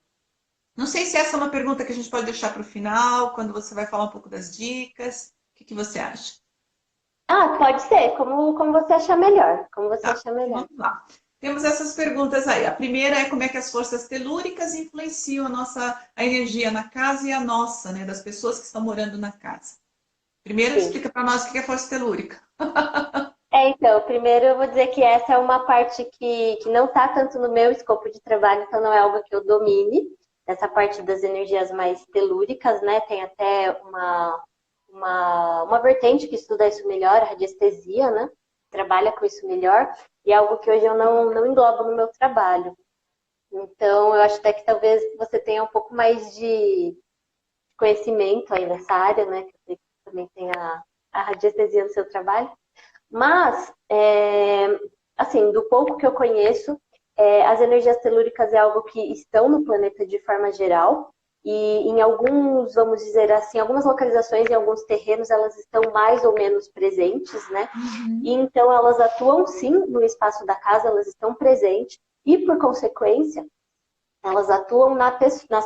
Não sei se essa é uma pergunta que a gente pode deixar para o final, quando você vai falar um pouco das dicas. O que você acha? Ah, pode ser, como você achar melhor. Como você Tá, achar melhor. vamos lá. Temos essas perguntas aí. A primeira é como é que as forças telúricas influenciam a energia na casa e a nossa, né, das pessoas que estão morando na casa. Primeiro, Sim. explica para nós o que é força telúrica. Então, primeiro eu vou dizer que essa é uma parte que não está tanto no meu escopo de trabalho, então não é algo que eu domine, essa parte das energias mais telúricas, né? Tem até uma vertente que estuda isso melhor, a radiestesia, né? Trabalha com isso melhor, e é algo que hoje eu não englobo no meu trabalho. Então, eu acho até que talvez você tenha um pouco mais de conhecimento aí nessa área, né? Que eu sei que também tem a radiestesia no seu trabalho. Mas, assim, do pouco que eu conheço, as energias telúricas é algo que estão no planeta de forma geral. E em alguns, vamos dizer assim, algumas localizações, em alguns terrenos, elas estão mais ou menos presentes, né? E então elas atuam sim no espaço da casa, elas estão presentes. E por consequência, elas atuam nas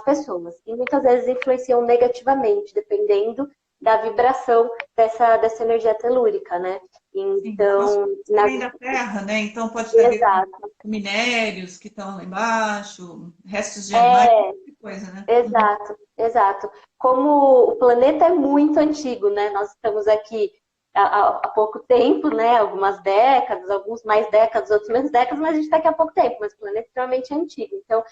pessoas. E muitas vezes influenciam negativamente, dependendo da vibração dessa energia telúrica, né? Sim, nós Então, vem da Terra, né? Então pode ter a ver exato. com minérios que estão lá embaixo, restos de animais, É, que coisa, né? exato, exato. Como o planeta é muito antigo, né? Nós estamos aqui há pouco tempo, né? Algumas décadas, alguns mais décadas, outros menos décadas, mas a gente está aqui há pouco tempo, mas o planeta é extremamente antigo. Então,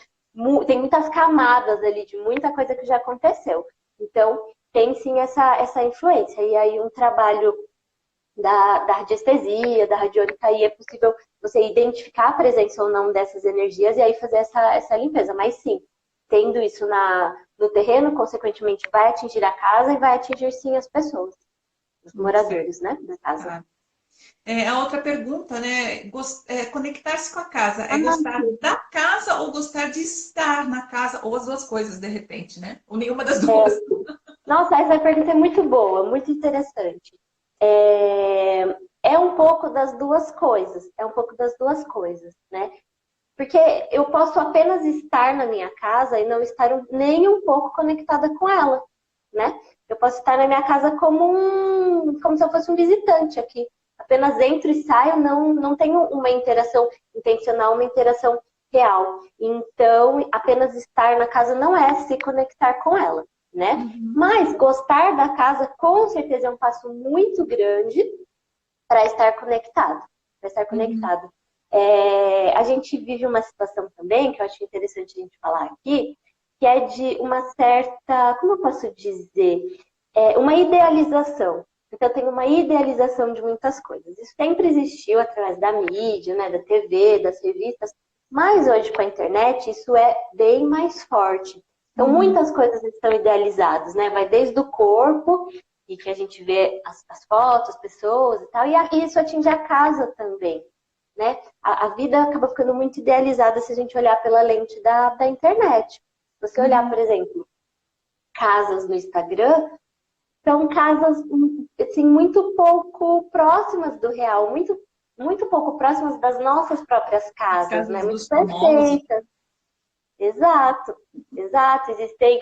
tem muitas camadas ali de muita coisa que já aconteceu. Então, tem sim essa influência. E aí, um trabalho da radiestesia, da radiônica, aí é possível você identificar a presença ou não dessas energias e aí fazer essa limpeza. Mas sim, tendo isso no terreno, consequentemente vai atingir a casa e vai atingir sim as pessoas, os moradores, né, da casa. Tá. A outra pergunta, né? Conectar-se com a casa é Ah, gostar da casa ou gostar de estar na casa, ou as duas coisas, de repente, né? Ou nenhuma das duas. nossa, essa pergunta é muito boa, muito interessante. É um pouco das duas coisas, né? Porque eu posso apenas estar na minha casa e não estar nem um pouco conectada com ela, né? Eu posso estar na minha casa como se eu fosse um visitante aqui. Apenas entro e saio, não tenho uma interação intencional, uma interação real. Então, apenas estar na casa não é se conectar com ela, né? Uhum. Mas gostar da casa, com certeza, é um passo muito grande para estar conectado. Para estar Uhum. conectado. A gente vive uma situação também, que eu acho interessante a gente falar aqui, que é de uma certa, como eu posso dizer, uma idealização. Então, tem uma idealização de muitas coisas. Isso sempre existiu através da mídia, né, da TV, das revistas, mas hoje com a internet isso é bem mais forte. Então, Uhum. muitas coisas estão idealizadas, né? Vai desde o corpo, e que a gente vê as fotos, as pessoas e tal, e isso atinge a casa também, né? A vida acaba ficando muito idealizada se a gente olhar pela lente da internet. Se você olhar, Uhum. por exemplo, casas no Instagram, são casas assim, muito pouco próximas do real, muito pouco próximas das nossas próprias As casas, né? casas Muito dos famosos. perfeitas. Exato, exato. Existem,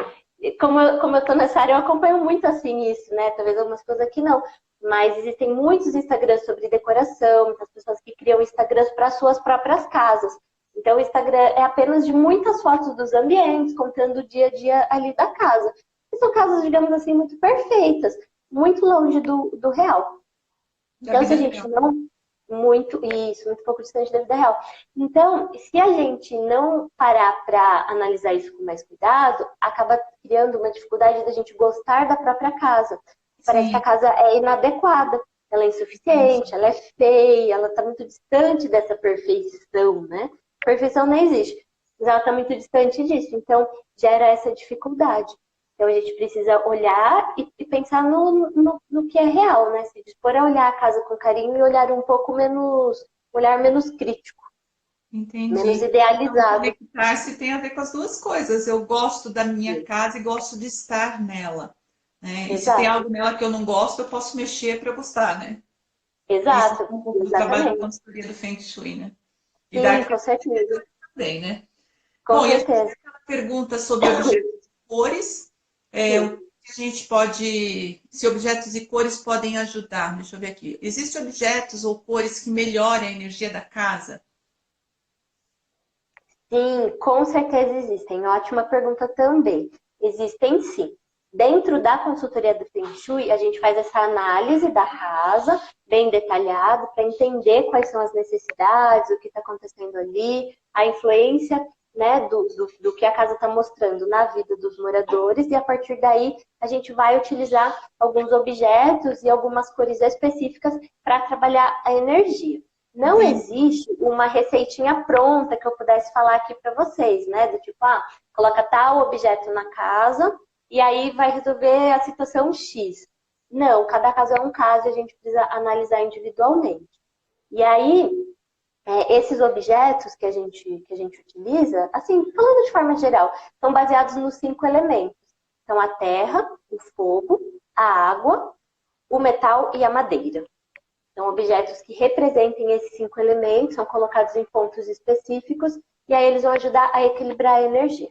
como eu tô nessa área, eu acompanho muito assim isso, né? Talvez algumas coisas aqui não. Mas existem muitos Instagrams sobre decoração, muitas pessoas que criam Instagrams para suas próprias casas. Então, o Instagram é apenas de muitas fotos dos ambientes, contando o dia a dia ali da casa. E são casas, digamos assim, muito perfeitas, muito longe do real. Da Então, se vida a gente real. não. Muito pouco distante da vida real. Então, se a gente não parar para analisar isso com mais cuidado, acaba criando uma dificuldade da gente gostar da própria casa. Parece que a Sim, casa é inadequada, ela é sim, insuficiente, sim. ela é feia, ela está muito distante dessa perfeição, né? Perfeição não existe, mas ela está muito distante disso. Então, gera essa dificuldade. Então a gente precisa olhar e pensar no que é real, né? Se dispor a olhar a casa com carinho e olhar um pouco menos, olhar menos crítico, menos Entendi. Então, idealizado. conectar-se tem a ver com as duas coisas. Eu gosto da minha casa e gosto de estar nela, né? E se tem Exato, algo nela que eu não gosto, eu posso mexer para eu gostar, né? Isso exato, é um pouco do trabalho da exatamente. consultoria do Feng Shui, né? E da Sim, com arquitetura certeza, também, né? com Bom, e a gente tem certeza. aquela pergunta sobre objetos e cores. O Sim. que a gente pode, se objetos e cores podem ajudar? Deixa eu ver aqui. Existem objetos ou cores que melhorem a energia da casa? Sim, com certeza existem. Ótima pergunta também. Existem sim. Dentro da consultoria do Feng Shui, a gente faz essa análise da casa, bem detalhado, para entender quais são as necessidades, o que está acontecendo ali, a influência, né, do que a casa está mostrando na vida dos moradores, e a partir daí a gente vai utilizar alguns objetos e algumas cores específicas para trabalhar a energia. Não Entendi. existe uma receitinha pronta que eu pudesse falar aqui para vocês, né? Do tipo, coloca tal objeto na casa e aí vai resolver a situação X. Não, cada caso é um caso e a gente precisa analisar individualmente. E aí, esses objetos que a gente utiliza, assim, falando de forma geral, são baseados nos 5 elementos. Então, a terra, o fogo, a água, o metal e a madeira. São objetos que representem esses 5 elementos, são colocados em pontos específicos, e aí eles vão ajudar a equilibrar a energia.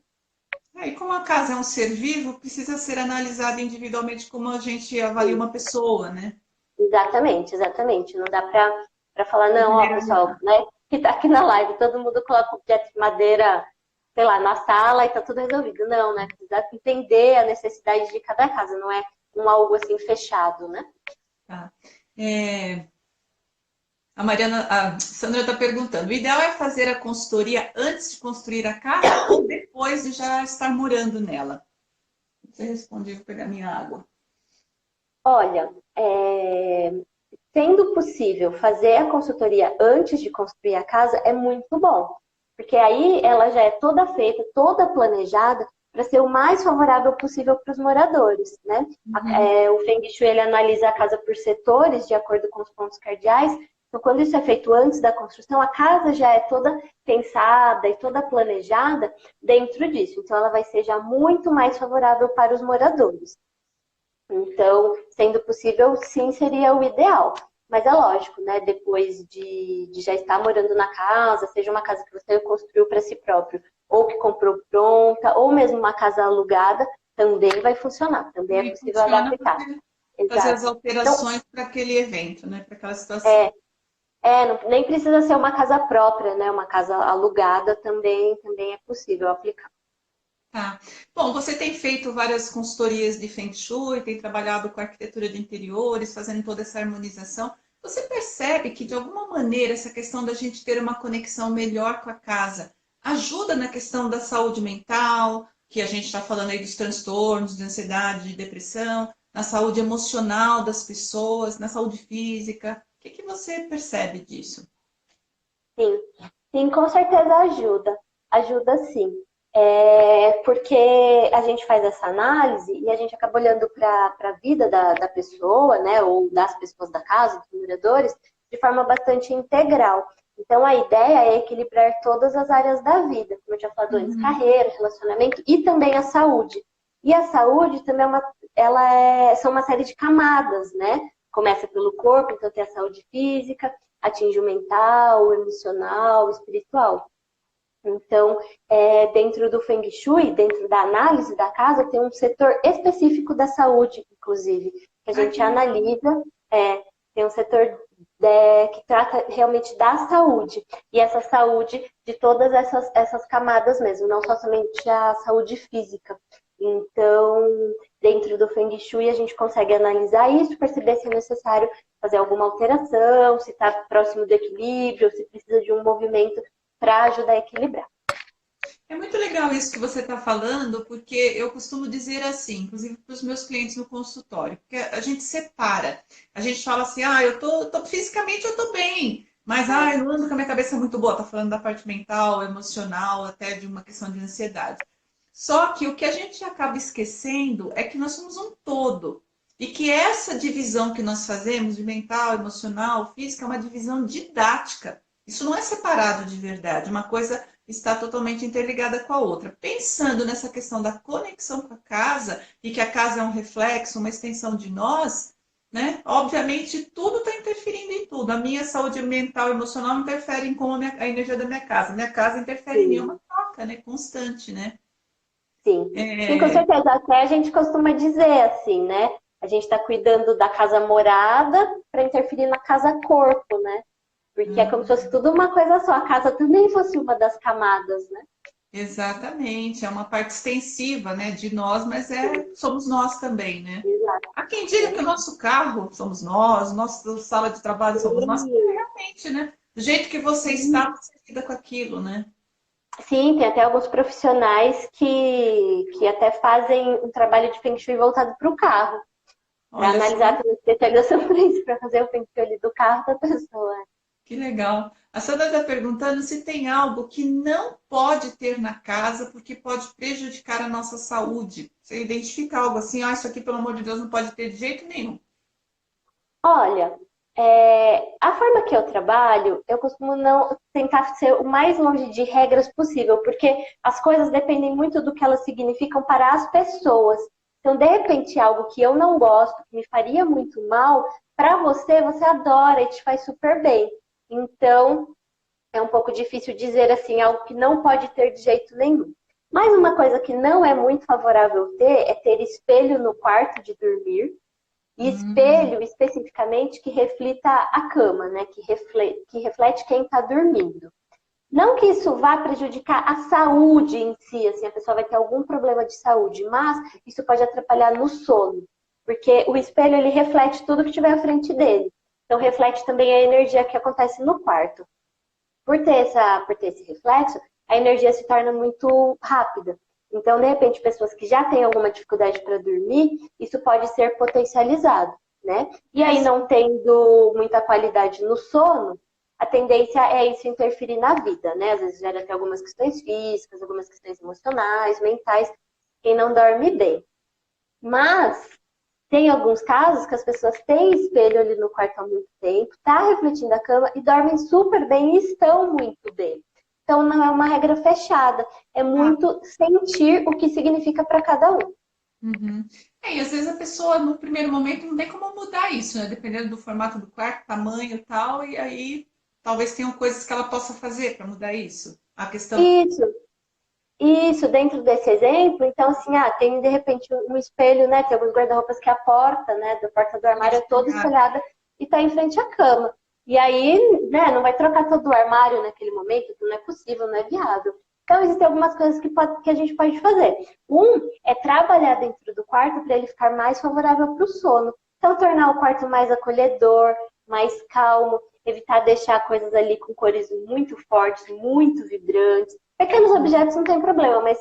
E como a casa é um ser vivo, precisa ser analisada individualmente como a gente avalia Sim, uma pessoa, né? exatamente, exatamente. Não dá para falar, Para não, ó, pessoal, generalizar. né? Que tá aqui na live, todo mundo coloca objeto de madeira, sei lá, na sala e tá tudo resolvido. Não, né? Precisa entender a necessidade de cada casa, não é algo assim fechado, né? Tá. É, a Sandra está perguntando: o ideal é fazer a consultoria antes de construir a casa ou depois de já estar morando nela? Você respondeu, vou pegar minha água. Olha, sendo possível fazer a consultoria antes de construir a casa, é muito bom. Porque aí ela já é toda feita, toda planejada para ser o mais favorável possível para os moradores, né? Uhum. O Feng Shui ele analisa a casa por setores, de acordo com os pontos cardeais. Então, quando isso é feito antes da construção, a casa já é toda pensada e toda planejada dentro disso. Então, ela vai ser já muito mais favorável para os moradores. Então, sendo possível, sim, seria o ideal. Mas é lógico, né? Depois de já estar morando na casa, seja uma casa que você construiu para si próprio, ou que comprou pronta, ou mesmo uma casa alugada, também vai funcionar, também é E possível funciona adaptar. porque fazer as Exato. Então, alterações para aquele evento, né? Para aquela situação. nem precisa ser uma casa própria, né? Uma casa alugada também é possível aplicar. Tá. Bom, você tem feito várias consultorias de Feng Shui, tem trabalhado com arquitetura de interiores, fazendo toda essa harmonização. Você percebe que, de alguma maneira, essa questão da gente ter uma conexão melhor com a casa ajuda na questão da saúde mental, que a gente está falando aí dos transtornos, de ansiedade, de depressão, na saúde emocional das pessoas, na saúde física? O que que você percebe disso? Sim, sim, com certeza ajuda. Ajuda sim. Porque a gente faz essa análise e a gente acaba olhando para a vida da pessoa, né, ou das pessoas da casa, dos moradores, de forma bastante integral. Então, a ideia é equilibrar todas as áreas da vida, como eu tinha falado antes, Uhum. carreira, relacionamento e também a saúde. E a saúde também são uma série de camadas, né? Começa pelo corpo, então tem a saúde física, atinge o mental, o emocional, o espiritual. Então, dentro do Feng Shui, dentro da análise da casa, tem um setor específico da saúde, inclusive, que a Ai, gente que legal. analisa, tem um setor que trata realmente da saúde, e essa saúde de todas essas camadas mesmo, não só somente a saúde física. Então, dentro do Feng Shui, a gente consegue analisar isso, perceber se é necessário fazer alguma alteração, se está próximo do equilíbrio, se precisa de um movimento para ajudar a equilibrar. É muito legal isso que você está falando, porque eu costumo dizer assim, inclusive para os meus clientes no consultório, porque a gente separa. A gente fala assim, fisicamente eu tô bem, mas eu não ando com a minha cabeça muito boa. Tá falando da parte mental, emocional, até de uma questão de ansiedade. Só que o que a gente acaba esquecendo é que nós somos um todo. E que essa divisão que nós fazemos de mental, emocional, física, é uma divisão didática. Isso não é separado de verdade. Uma coisa está totalmente interligada com a outra. Pensando nessa questão da conexão com a casa e que a casa é um reflexo, uma extensão de nós, né? Obviamente, tudo está interferindo em tudo. A minha saúde mental e emocional interfere em como a energia da minha casa. Minha casa interfere em mim, é Sim, uma troca, né? Constante, né? sim. Sim, com É, certeza. Até a gente costuma dizer assim, né? A gente está cuidando da casa morada para interferir na casa corpo, né? Porque é como se fosse tudo uma coisa só. A casa também fosse uma das camadas, né? exatamente, é uma parte extensiva, né, de nós, mas Sim, somos nós também, né? exato. Há quem diga que o nosso carro somos nós, nossa sala de trabalho somos nós, porque Sim, realmente, né? Do jeito que você está, sim. você lida com aquilo, né? Sim, tem até alguns profissionais que até fazem um trabalho de Feng Shui voltado para o carro, para Olha só, analisar toda a especialização para isso, para fazer o Feng Shui ali do carro da pessoa. que legal. A Sandra está perguntando se tem algo que não pode ter na casa porque pode prejudicar a nossa saúde. Você identifica algo assim, isso aqui, pelo amor de Deus, não pode ter de jeito nenhum. Olha, a forma que eu trabalho, eu costumo não tentar ser o mais longe de regras possível, porque as coisas dependem muito do que elas significam para as pessoas. Então, de repente, algo que eu não gosto, que me faria muito mal, para você, você adora e te faz super bem. Então, é um pouco difícil dizer assim, algo que não pode ter de jeito nenhum. Mas uma coisa que não é muito favorável ter é ter espelho no quarto de dormir e Hum, espelho, especificamente, que reflita a cama, né? Que reflete quem está dormindo. Não que isso vá prejudicar a saúde em si, assim, a pessoa vai ter algum problema de saúde, mas isso pode atrapalhar no sono, porque o espelho ele reflete tudo que estiver à frente dele. Então reflete também a energia que acontece no quarto. Por ter esse reflexo, a energia se torna muito rápida. Então, de repente, pessoas que já têm alguma dificuldade para dormir, isso pode ser potencializado, né? E aí, nossa, não tendo muita qualidade no sono, a tendência é isso interferir na vida, né? Às vezes gera até algumas questões físicas, algumas questões emocionais, mentais, quem não dorme bem. Mas tem alguns casos que as pessoas têm espelho ali no quarto há muito tempo, tá refletindo a cama e dormem super bem e estão muito bem. Então não é uma regra fechada, é ah, muito sentir o que significa para cada um. Uhum. E às vezes a pessoa, no primeiro momento, não tem como mudar isso, né? Dependendo do formato do quarto, tamanho e tal, e aí talvez tenham coisas que ela possa fazer para mudar isso. A questão. Isso, isso, dentro desse exemplo, então assim, tem de repente um espelho, né? Tem alguns guarda-roupas que a porta, né, da porta do armário é toda espelhada e tá em frente à cama. E aí, né, não vai trocar todo o armário naquele momento, que não é possível, não é viável. Então, existem algumas coisas que a gente pode fazer. Um é trabalhar dentro do quarto para ele ficar mais favorável para o sono. Então, tornar o quarto mais acolhedor, mais calmo, evitar deixar coisas ali com cores muito fortes, muito vibrantes. Pequenos objetos não tem problema, mas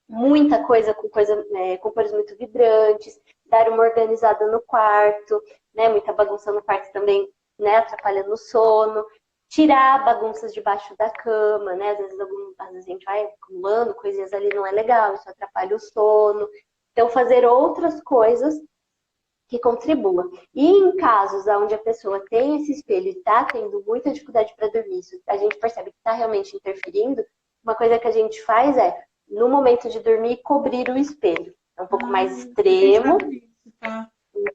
muita coisa, com cores muito vibrantes, dar uma organizada no quarto, né? Muita bagunça no quarto também, né? Atrapalha no sono. Tirar bagunças debaixo da cama, né? Às vezes a gente vai acumulando coisinhas ali, não é legal, isso atrapalha o sono. Então, fazer outras coisas que contribua. E em casos onde a pessoa tem esse espelho e está tendo muita dificuldade para dormir, isso a gente percebe que está realmente interferindo, uma coisa que a gente faz é, no momento de dormir, cobrir o espelho. É um pouco mais Tinha extremo, pensado nisso, tá?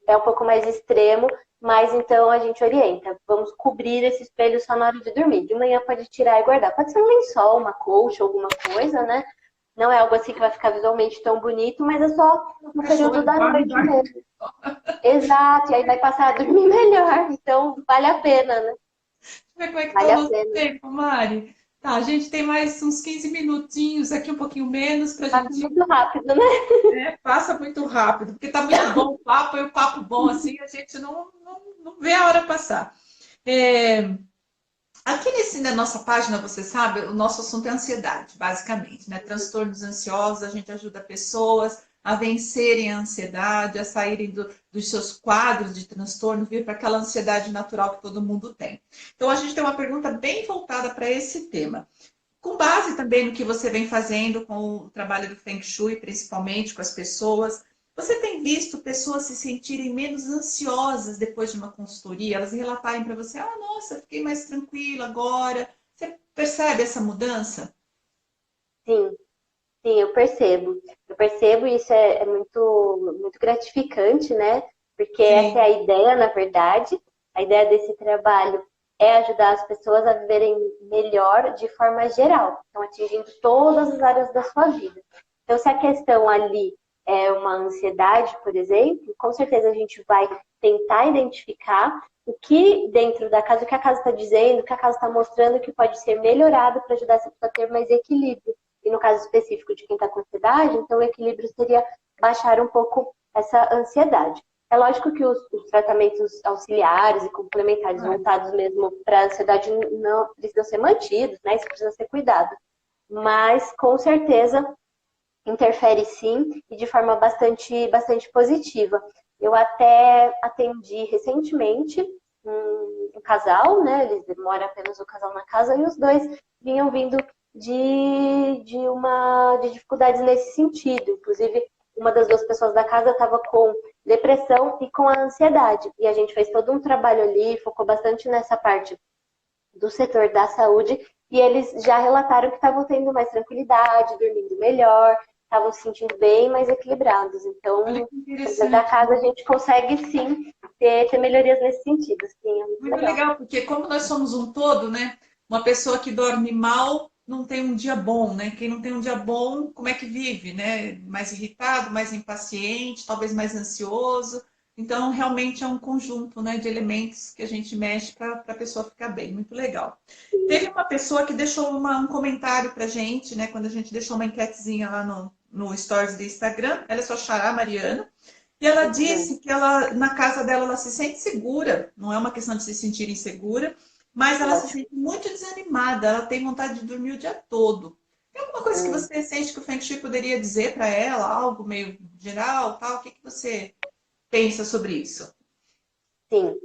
é um pouco mais extremo, mas então a gente orienta. Vamos cobrir esse espelho só na hora de dormir. De manhã pode tirar e guardar. Pode ser um lençol, uma colcha, alguma coisa, né? Não é algo assim que vai ficar visualmente tão bonito, mas é só no período da noite mesmo. Exato, e aí vai passar a dormir melhor. Então, vale a pena, né? Ver como é que está Vale o a nosso pena. tempo, Mari. Tá, a gente tem mais uns 15 minutinhos aqui, um pouquinho menos, para a Passa gente. muito rápido, né? Passa muito rápido, porque tá muito bom o papo, e o papo bom assim, a gente não vê a hora passar. É, aqui na nossa página, você sabe, o nosso assunto é ansiedade, basicamente, né? Transtornos ansiosos, a gente ajuda pessoas a vencerem a ansiedade, a saírem dos seus quadros de transtorno, vir para aquela ansiedade natural que todo mundo tem. Então, a gente tem uma pergunta bem voltada para esse tema. Com base também no que você vem fazendo com o trabalho do Feng Shui, principalmente com as pessoas, você tem visto pessoas se sentirem menos ansiosas depois de uma consultoria? Elas relatarem para você: ah, nossa, fiquei mais tranquila agora. Você percebe essa mudança? Sim, sim, eu percebo. Eu percebo e isso é muito, muito gratificante, né? Porque essa é Sim. a ideia, na verdade. A ideia desse trabalho é ajudar as pessoas a viverem melhor de forma geral. Então, atingindo todas as áreas da sua vida. Então, se a questão ali é uma ansiedade, por exemplo, com certeza a gente vai tentar identificar o que dentro da casa, o que a casa está dizendo, o que a casa está mostrando que pode ser melhorado para ajudar essa pessoa a ter mais equilíbrio. E no caso específico de quem está com ansiedade, então o equilíbrio seria baixar um pouco essa ansiedade. É lógico que os tratamentos auxiliares e complementares Ah, voltados mesmo para a ansiedade não precisam ser mantidos, né? Isso precisa ser cuidado. Mas, com certeza, interfere sim e de forma bastante positiva. Eu até atendi recentemente um casal, né? Eles moram apenas o casal na casa e os dois vinham vindo de dificuldades nesse sentido. Inclusive, uma das duas pessoas da casa estava com depressão e com a ansiedade. E a gente fez todo um trabalho ali, focou bastante nessa parte do setor da saúde e eles já relataram que estavam tendo mais tranquilidade, dormindo melhor, estavam se sentindo bem mais equilibrados. olha Então, que da interessante. casa a gente consegue sim ter melhorias nesse sentido. Sim, é muito Muito legal. legal, porque como nós somos um todo, né? Uma pessoa que dorme mal não tem um dia bom, né? Quem não tem um dia bom, como é que vive, né? Mais irritado, mais impaciente, talvez mais ansioso. Então, realmente é um conjunto, né, de elementos que a gente mexe para a pessoa ficar bem. Muito legal. Teve uma pessoa que deixou um comentário para a gente, né? Quando a gente deixou uma enquetezinha lá no Stories do Instagram. Ela é sua xará, Mariana. E ela Uhum. disse que ela, na casa dela, ela se sente segura, não é uma questão de se sentir insegura, mas ela se Ótimo. sente muito desanimada, ela tem vontade de dormir o dia todo. Tem alguma coisa que Hum. você sente que o Feng Shui poderia dizer para ela, algo meio geral, tal? O que que você pensa sobre isso? Sim.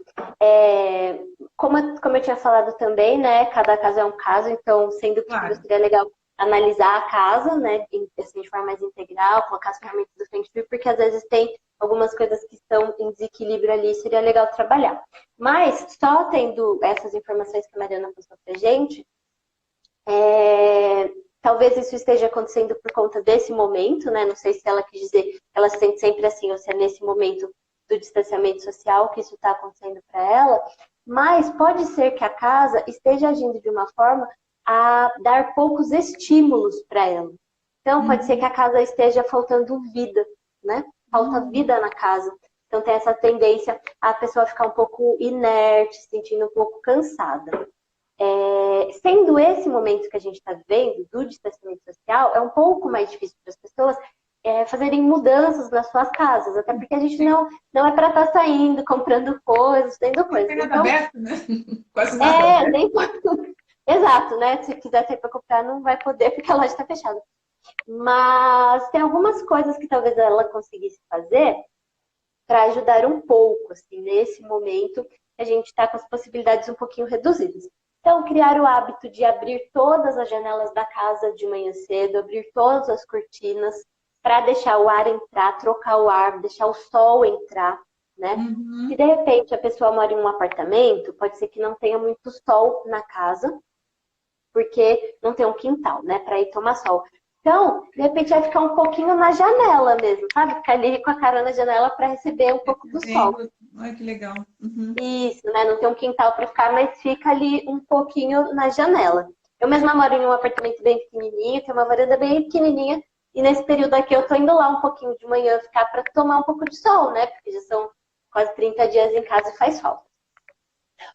Como eu tinha falado também, né? Cada caso é um caso, então, sendo possível, Claro. seria legal analisar a casa, né? Assim, de forma mais integral, colocar as ferramentas do Feng Shui, porque às vezes tem algumas coisas que estão em desequilíbrio ali, seria legal trabalhar. Mas, só tendo essas informações que a Mariana passou pra gente, Talvez isso esteja acontecendo por conta desse momento, né? Não sei se ela quis dizer que ela se sente sempre assim, ou se é nesse momento do distanciamento social que isso está acontecendo para ela. Mas pode ser que a casa esteja agindo de uma forma a dar poucos estímulos para ela. Então, pode ser que a casa esteja faltando vida, né? Falta vida na casa. Então, tem essa tendência a pessoa ficar um pouco inerte, se sentindo um pouco cansada. Sendo esse momento que a gente está vivendo, do distanciamento social, é um pouco mais difícil para as pessoas fazerem mudanças nas suas casas, até porque a gente não é para estar saindo, comprando coisas, tendo coisas. Não tem nada aberto, né? Quase nada aberto. Nem... Exato, né? Se quiser sair para comprar, não vai poder, porque a loja está fechada. Mas tem algumas coisas que talvez ela conseguisse fazer para ajudar um pouco, assim, nesse momento que a gente está com as possibilidades um pouquinho reduzidas. Então, criar o hábito de abrir todas as janelas da casa de manhã cedo, abrir todas as cortinas, para deixar o ar entrar, trocar o ar, deixar o sol entrar, né? Se de repente a pessoa mora em um apartamento, pode ser que não tenha muito sol na casa, porque não tem um quintal, né, para ir tomar sol. Então, de repente vai ficar um pouquinho na janela mesmo, sabe? Ficar ali com a cara na janela para receber um pouco do sol. Ai, que legal. Isso, né? Não tem um quintal para ficar, mas fica ali um pouquinho na janela. Eu mesma moro em um apartamento bem pequenininho, tem uma varanda bem pequenininha, e nesse período aqui eu tô indo lá um pouquinho de manhã ficar para tomar um pouco de sol, né? Porque já são quase 30 dias em casa e faz falta.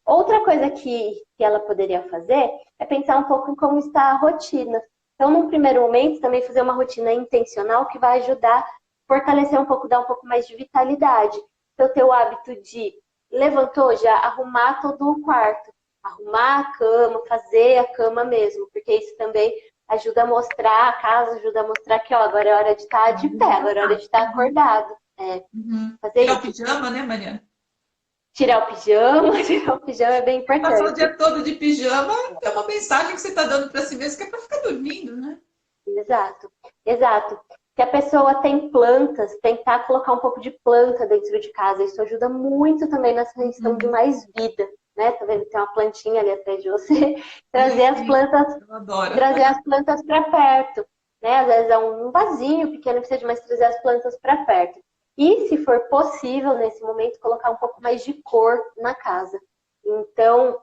Outra coisa que ela poderia fazer é pensar um pouco em como está a rotina. Então, num primeiro momento, também fazer uma rotina intencional que vai ajudar a fortalecer um pouco, dar um pouco mais de vitalidade. Então, ter o hábito de levantou, já arrumar todo o quarto, arrumar a cama, fazer a cama mesmo, porque isso também ajuda a mostrar, a casa ajuda a mostrar que ó, agora é hora de estar de pé, agora é hora de estar acordado. Fazer tirar isso. O pijama, né, Mariana? Tirar o pijama é bem importante. Passar o dia todo de pijama é uma mensagem que você está dando para si mesmo que é para ficar dormindo, né? Exato, exato. Se a pessoa tem plantas, tentar colocar um pouco de planta dentro de casa, isso ajuda muito também nessa questão de mais vida, né? Tá vendo? Tem uma plantinha ali atrás de você. Trazer as plantas para perto, né? Às vezes é um vasinho pequeno, precisa de mais trazer as plantas para perto. E, se for possível, nesse momento, colocar um pouco mais de cor na casa. Então,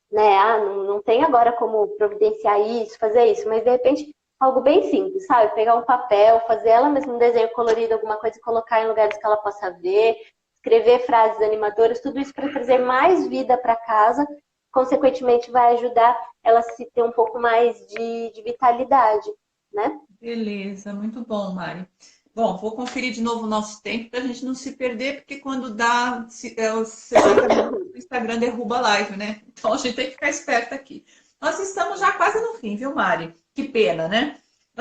né, não tem agora como providenciar isso, fazer isso, mas, de repente, algo bem simples, sabe? Pegar um papel, fazer ela mesma um desenho colorido, alguma coisa, e colocar em lugares que ela possa ver, escrever frases animadoras, tudo isso para trazer mais vida para casa, consequentemente, vai ajudar ela a se ter um pouco mais de vitalidade, né? Beleza, muito bom, Mari. Bom, vou conferir de novo o nosso tempo para a gente não se perder, porque quando dá os 60 minutos, o Instagram derruba a live, né? Então a gente tem que ficar esperto aqui. Nós estamos já quase no fim, viu, Mari? Que pena, né?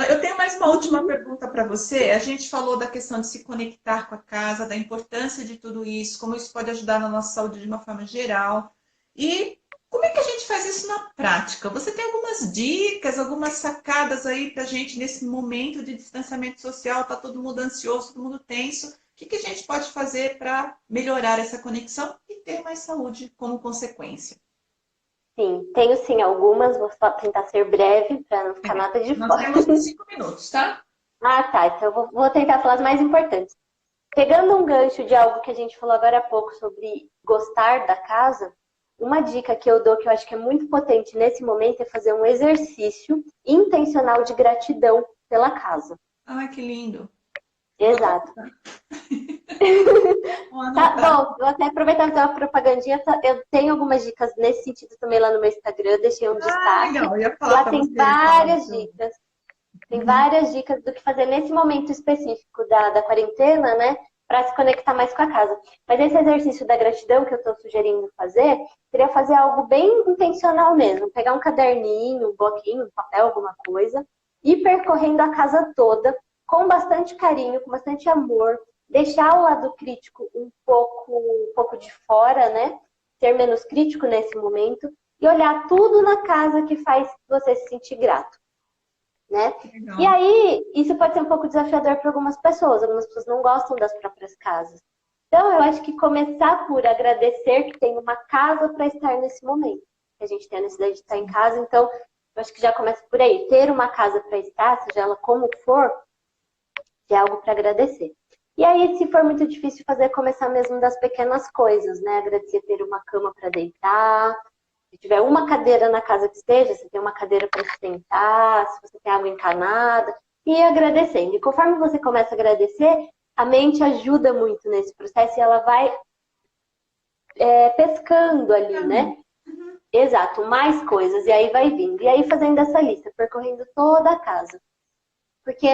Eu tenho mais uma última pergunta para você. A gente falou da questão de se conectar com a casa, da importância de tudo isso, como isso pode ajudar na nossa saúde de uma forma geral. E como é que a gente faz isso na prática? Você tem algumas dicas, algumas sacadas aí para a gente nesse momento de distanciamento social? Está todo mundo ansioso, todo mundo tenso. O que a gente pode fazer para melhorar essa conexão e ter mais saúde como consequência? Sim, tenho sim algumas. Vou só tentar ser breve para não ficar nada de fora. Nós temos 5 minutos, tá? Tá. Então eu vou tentar falar as mais importantes. Pegando um gancho de algo que a gente falou agora há pouco sobre gostar da casa, uma dica que eu dou, que eu acho que é muito potente nesse momento, é fazer um exercício intencional de gratidão pela casa. Ai, que lindo. Exato. Bom, vou até aproveitar e fazer uma propagandinha. Eu tenho algumas dicas nesse sentido também lá no meu Instagram, deixei um destaque. Legal. Eu ia falar lá tem várias dicas. Tem várias dicas do que fazer nesse momento específico da quarentena, né? Para se conectar mais com a casa. Mas esse exercício da gratidão que eu estou sugerindo fazer, seria fazer algo bem intencional mesmo. Pegar um caderninho, um bloquinho, um papel, alguma coisa, e ir percorrendo a casa toda com bastante carinho, com bastante amor. Deixar o lado crítico um pouco de fora, né? Ser menos crítico nesse momento. E olhar tudo na casa que faz você se sentir grato. Né? E aí, isso pode ser um pouco desafiador para algumas pessoas não gostam das próprias casas. Então, eu acho que começar por agradecer que tem uma casa para estar nesse momento. Que a gente tem a necessidade de estar em casa, então, Eu acho que já começa por aí. Ter uma casa para estar, seja ela como for, é algo para agradecer. E aí, se for muito difícil fazer, começar mesmo das pequenas coisas, né? Agradecer ter uma cama para deitar. Se tiver uma cadeira na casa que esteja, você tem uma cadeira para sentar, se você tem água encanada, e ir agradecendo. E conforme você começa a agradecer, a mente ajuda muito nesse processo e ela vai pescando ali, né? Exato, mais coisas, e aí vai vindo. E aí fazendo essa lista, percorrendo toda a casa. Porque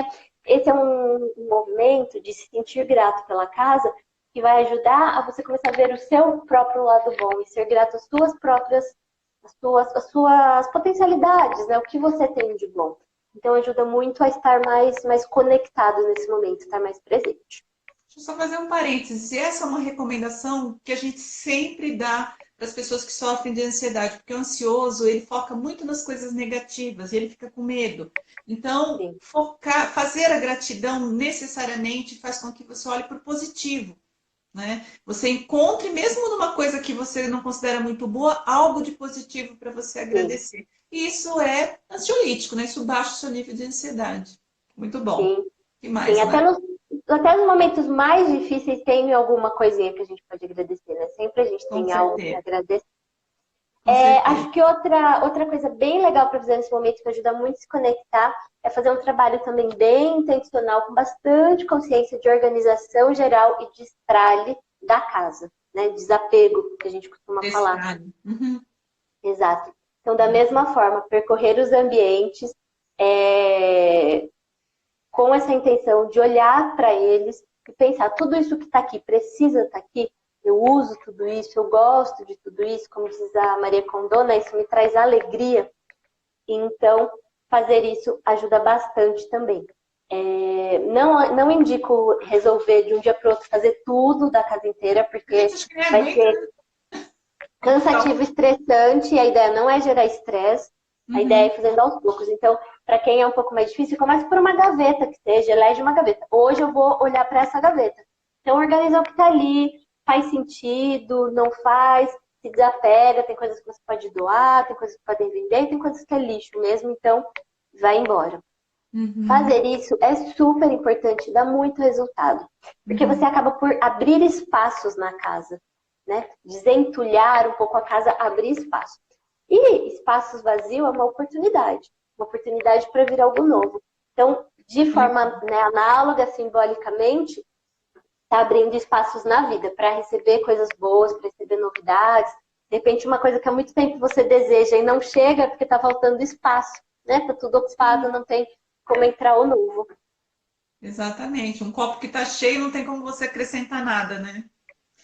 esse é um movimento de se sentir grato pela casa que vai ajudar a você começar a ver o seu próprio lado bom e ser grato às suas próprias, as suas potencialidades, né? O que você tem de bom. Então ajuda muito a estar mais conectado nesse momento, estar mais presente. Deixa eu só fazer um parênteses. Essa é uma recomendação que a gente sempre dá para as pessoas que sofrem de ansiedade, porque o ansioso, ele foca muito nas coisas negativas, ele fica com medo. Então, Sim. fazer a gratidão necessariamente faz com que você olhe para o positivo, né? Você encontre, mesmo numa coisa que você não considera muito boa, algo de positivo para você agradecer. E isso é ansiolítico, né? Isso baixa o seu nível de ansiedade. Muito bom. Sim, O que sim. mais, Mari? Até nos momentos mais difíceis tem alguma coisinha que a gente pode agradecer, né? Sempre a gente Com tem algo para certeza, agradecer. com certeza. Acho que outra coisa bem legal para fazer nesse momento que ajuda muito a se conectar é fazer um trabalho também bem intencional, com bastante consciência de organização geral e de estralhe da casa, né? Desapego, que a gente costuma falar. Destralhe. Uhum. Exato. Então, da mesma forma, percorrer os ambientes com essa intenção de olhar para eles e pensar, tudo isso que está aqui precisa estar aqui? Eu uso tudo isso, eu gosto de tudo isso, como diz a Maria Condona, isso me traz alegria. Então, fazer isso ajuda bastante também. Não indico resolver de um dia para o outro fazer tudo da casa inteira, porque Gente, acho que nem vai aguenta, ser né? cansativo, estressante, e a ideia não é gerar estresse, a ideia Uhum. é ir fazendo aos poucos. Então, para quem é um pouco mais difícil, comece por uma gaveta que seja, elege uma gaveta. Hoje eu vou olhar para essa gaveta. Então, organiza o que está ali, faz sentido, não faz, se desapega, tem coisas que você pode doar, tem coisas que podem vender, tem coisas que é lixo mesmo, então vai embora. Uhum. Fazer isso é super importante, dá muito resultado. Porque você Uhum. acaba por abrir espaços na casa, né? Desentulhar um pouco a casa, abrir espaço. E espaços vazios é uma oportunidade para vir algo novo. Então, de forma, né, análoga, simbolicamente, está abrindo espaços na vida para receber coisas boas, para receber novidades. De repente, uma coisa que há muito tempo você deseja e não chega porque está faltando espaço, né? Está tudo ocupado, não tem como entrar o novo. Exatamente. Um copo que está cheio não tem como você acrescentar nada, né?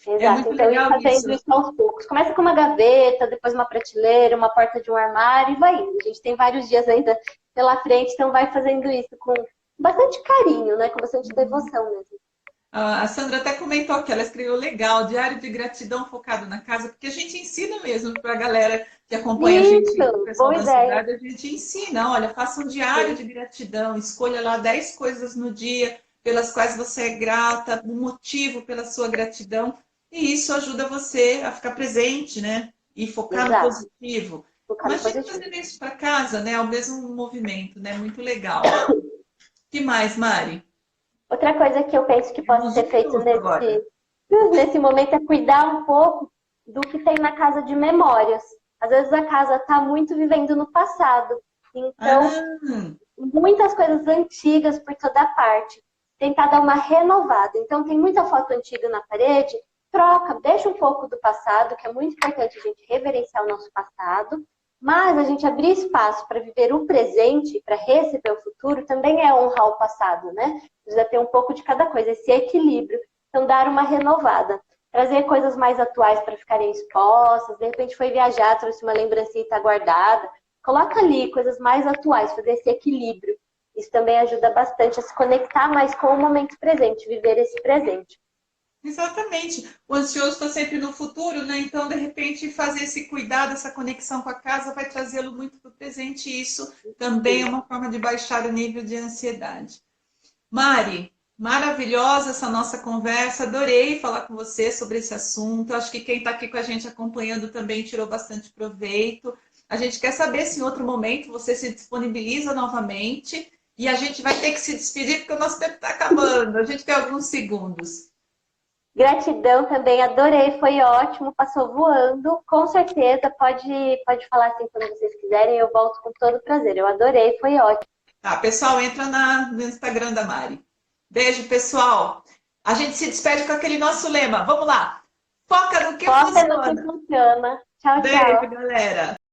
É Exato. muito Então, ir legal isso. fazendo isso aos poucos. Começa com uma gaveta, depois uma prateleira, uma porta de um armário e vai indo. A gente tem vários dias ainda pela frente, então vai fazendo isso com bastante carinho, né? Com bastante devoção mesmo. A Sandra até comentou que ela escreveu legal, diário de gratidão focado na casa, porque a gente ensina mesmo para a galera que acompanha a gente, o Isso, pessoal boa da ideia. cidade, a gente ensina, olha, faça um diário Sim, de gratidão, escolha lá 10 coisas no dia pelas quais você é grata, o motivo pela sua gratidão, e isso ajuda você a ficar presente, né? E focar no exato. positivo. Focar no Imagina positivo. fazendo isso para casa, né? É o mesmo movimento, né? Muito legal. O que mais, Mari? Outra coisa que eu penso que pode Temos ser um feito minuto agora. nesse momento é cuidar um pouco do que tem na casa de memórias. Às vezes a casa está muito vivendo no passado. Então, Ah, muitas coisas antigas por toda parte. Tentar dar uma renovada. Então, tem muita foto antiga na parede, troca, deixa um pouco do passado, que é muito importante a gente reverenciar o nosso passado, mas a gente abrir espaço para viver o presente, para receber o futuro, também é honrar o passado, né? Precisa ter um pouco de cada coisa, esse equilíbrio. Então, dar uma renovada. Trazer coisas mais atuais para ficarem expostas, de repente foi viajar, trouxe uma lembrancinha e está guardada. Coloca ali coisas mais atuais, fazer esse equilíbrio. Isso também ajuda bastante a se conectar mais com o momento presente, viver esse presente. exatamente. O ansioso está sempre no futuro, né? Então, de repente, fazer esse cuidado, essa conexão com a casa vai trazê-lo muito para o presente. E isso também é Sim. uma forma de baixar o nível de ansiedade. Mari, maravilhosa essa nossa conversa. Adorei falar com você sobre esse assunto. Acho que quem está aqui com a gente acompanhando também tirou bastante proveito. A gente quer saber se em outro momento você se disponibiliza novamente e a gente vai ter que se despedir porque o nosso tempo está acabando. A gente tem alguns segundos. Gratidão também, adorei, foi ótimo, passou voando. Com certeza, pode falar assim quando vocês quiserem, eu volto com todo prazer. Eu adorei, foi ótimo. Tá, pessoal, entra no Instagram da Mari. Beijo, pessoal. A gente se despede com aquele nosso lema. Vamos lá. Foca no que Foca no que funciona. funciona. Tchau, Beijo, tchau. galera.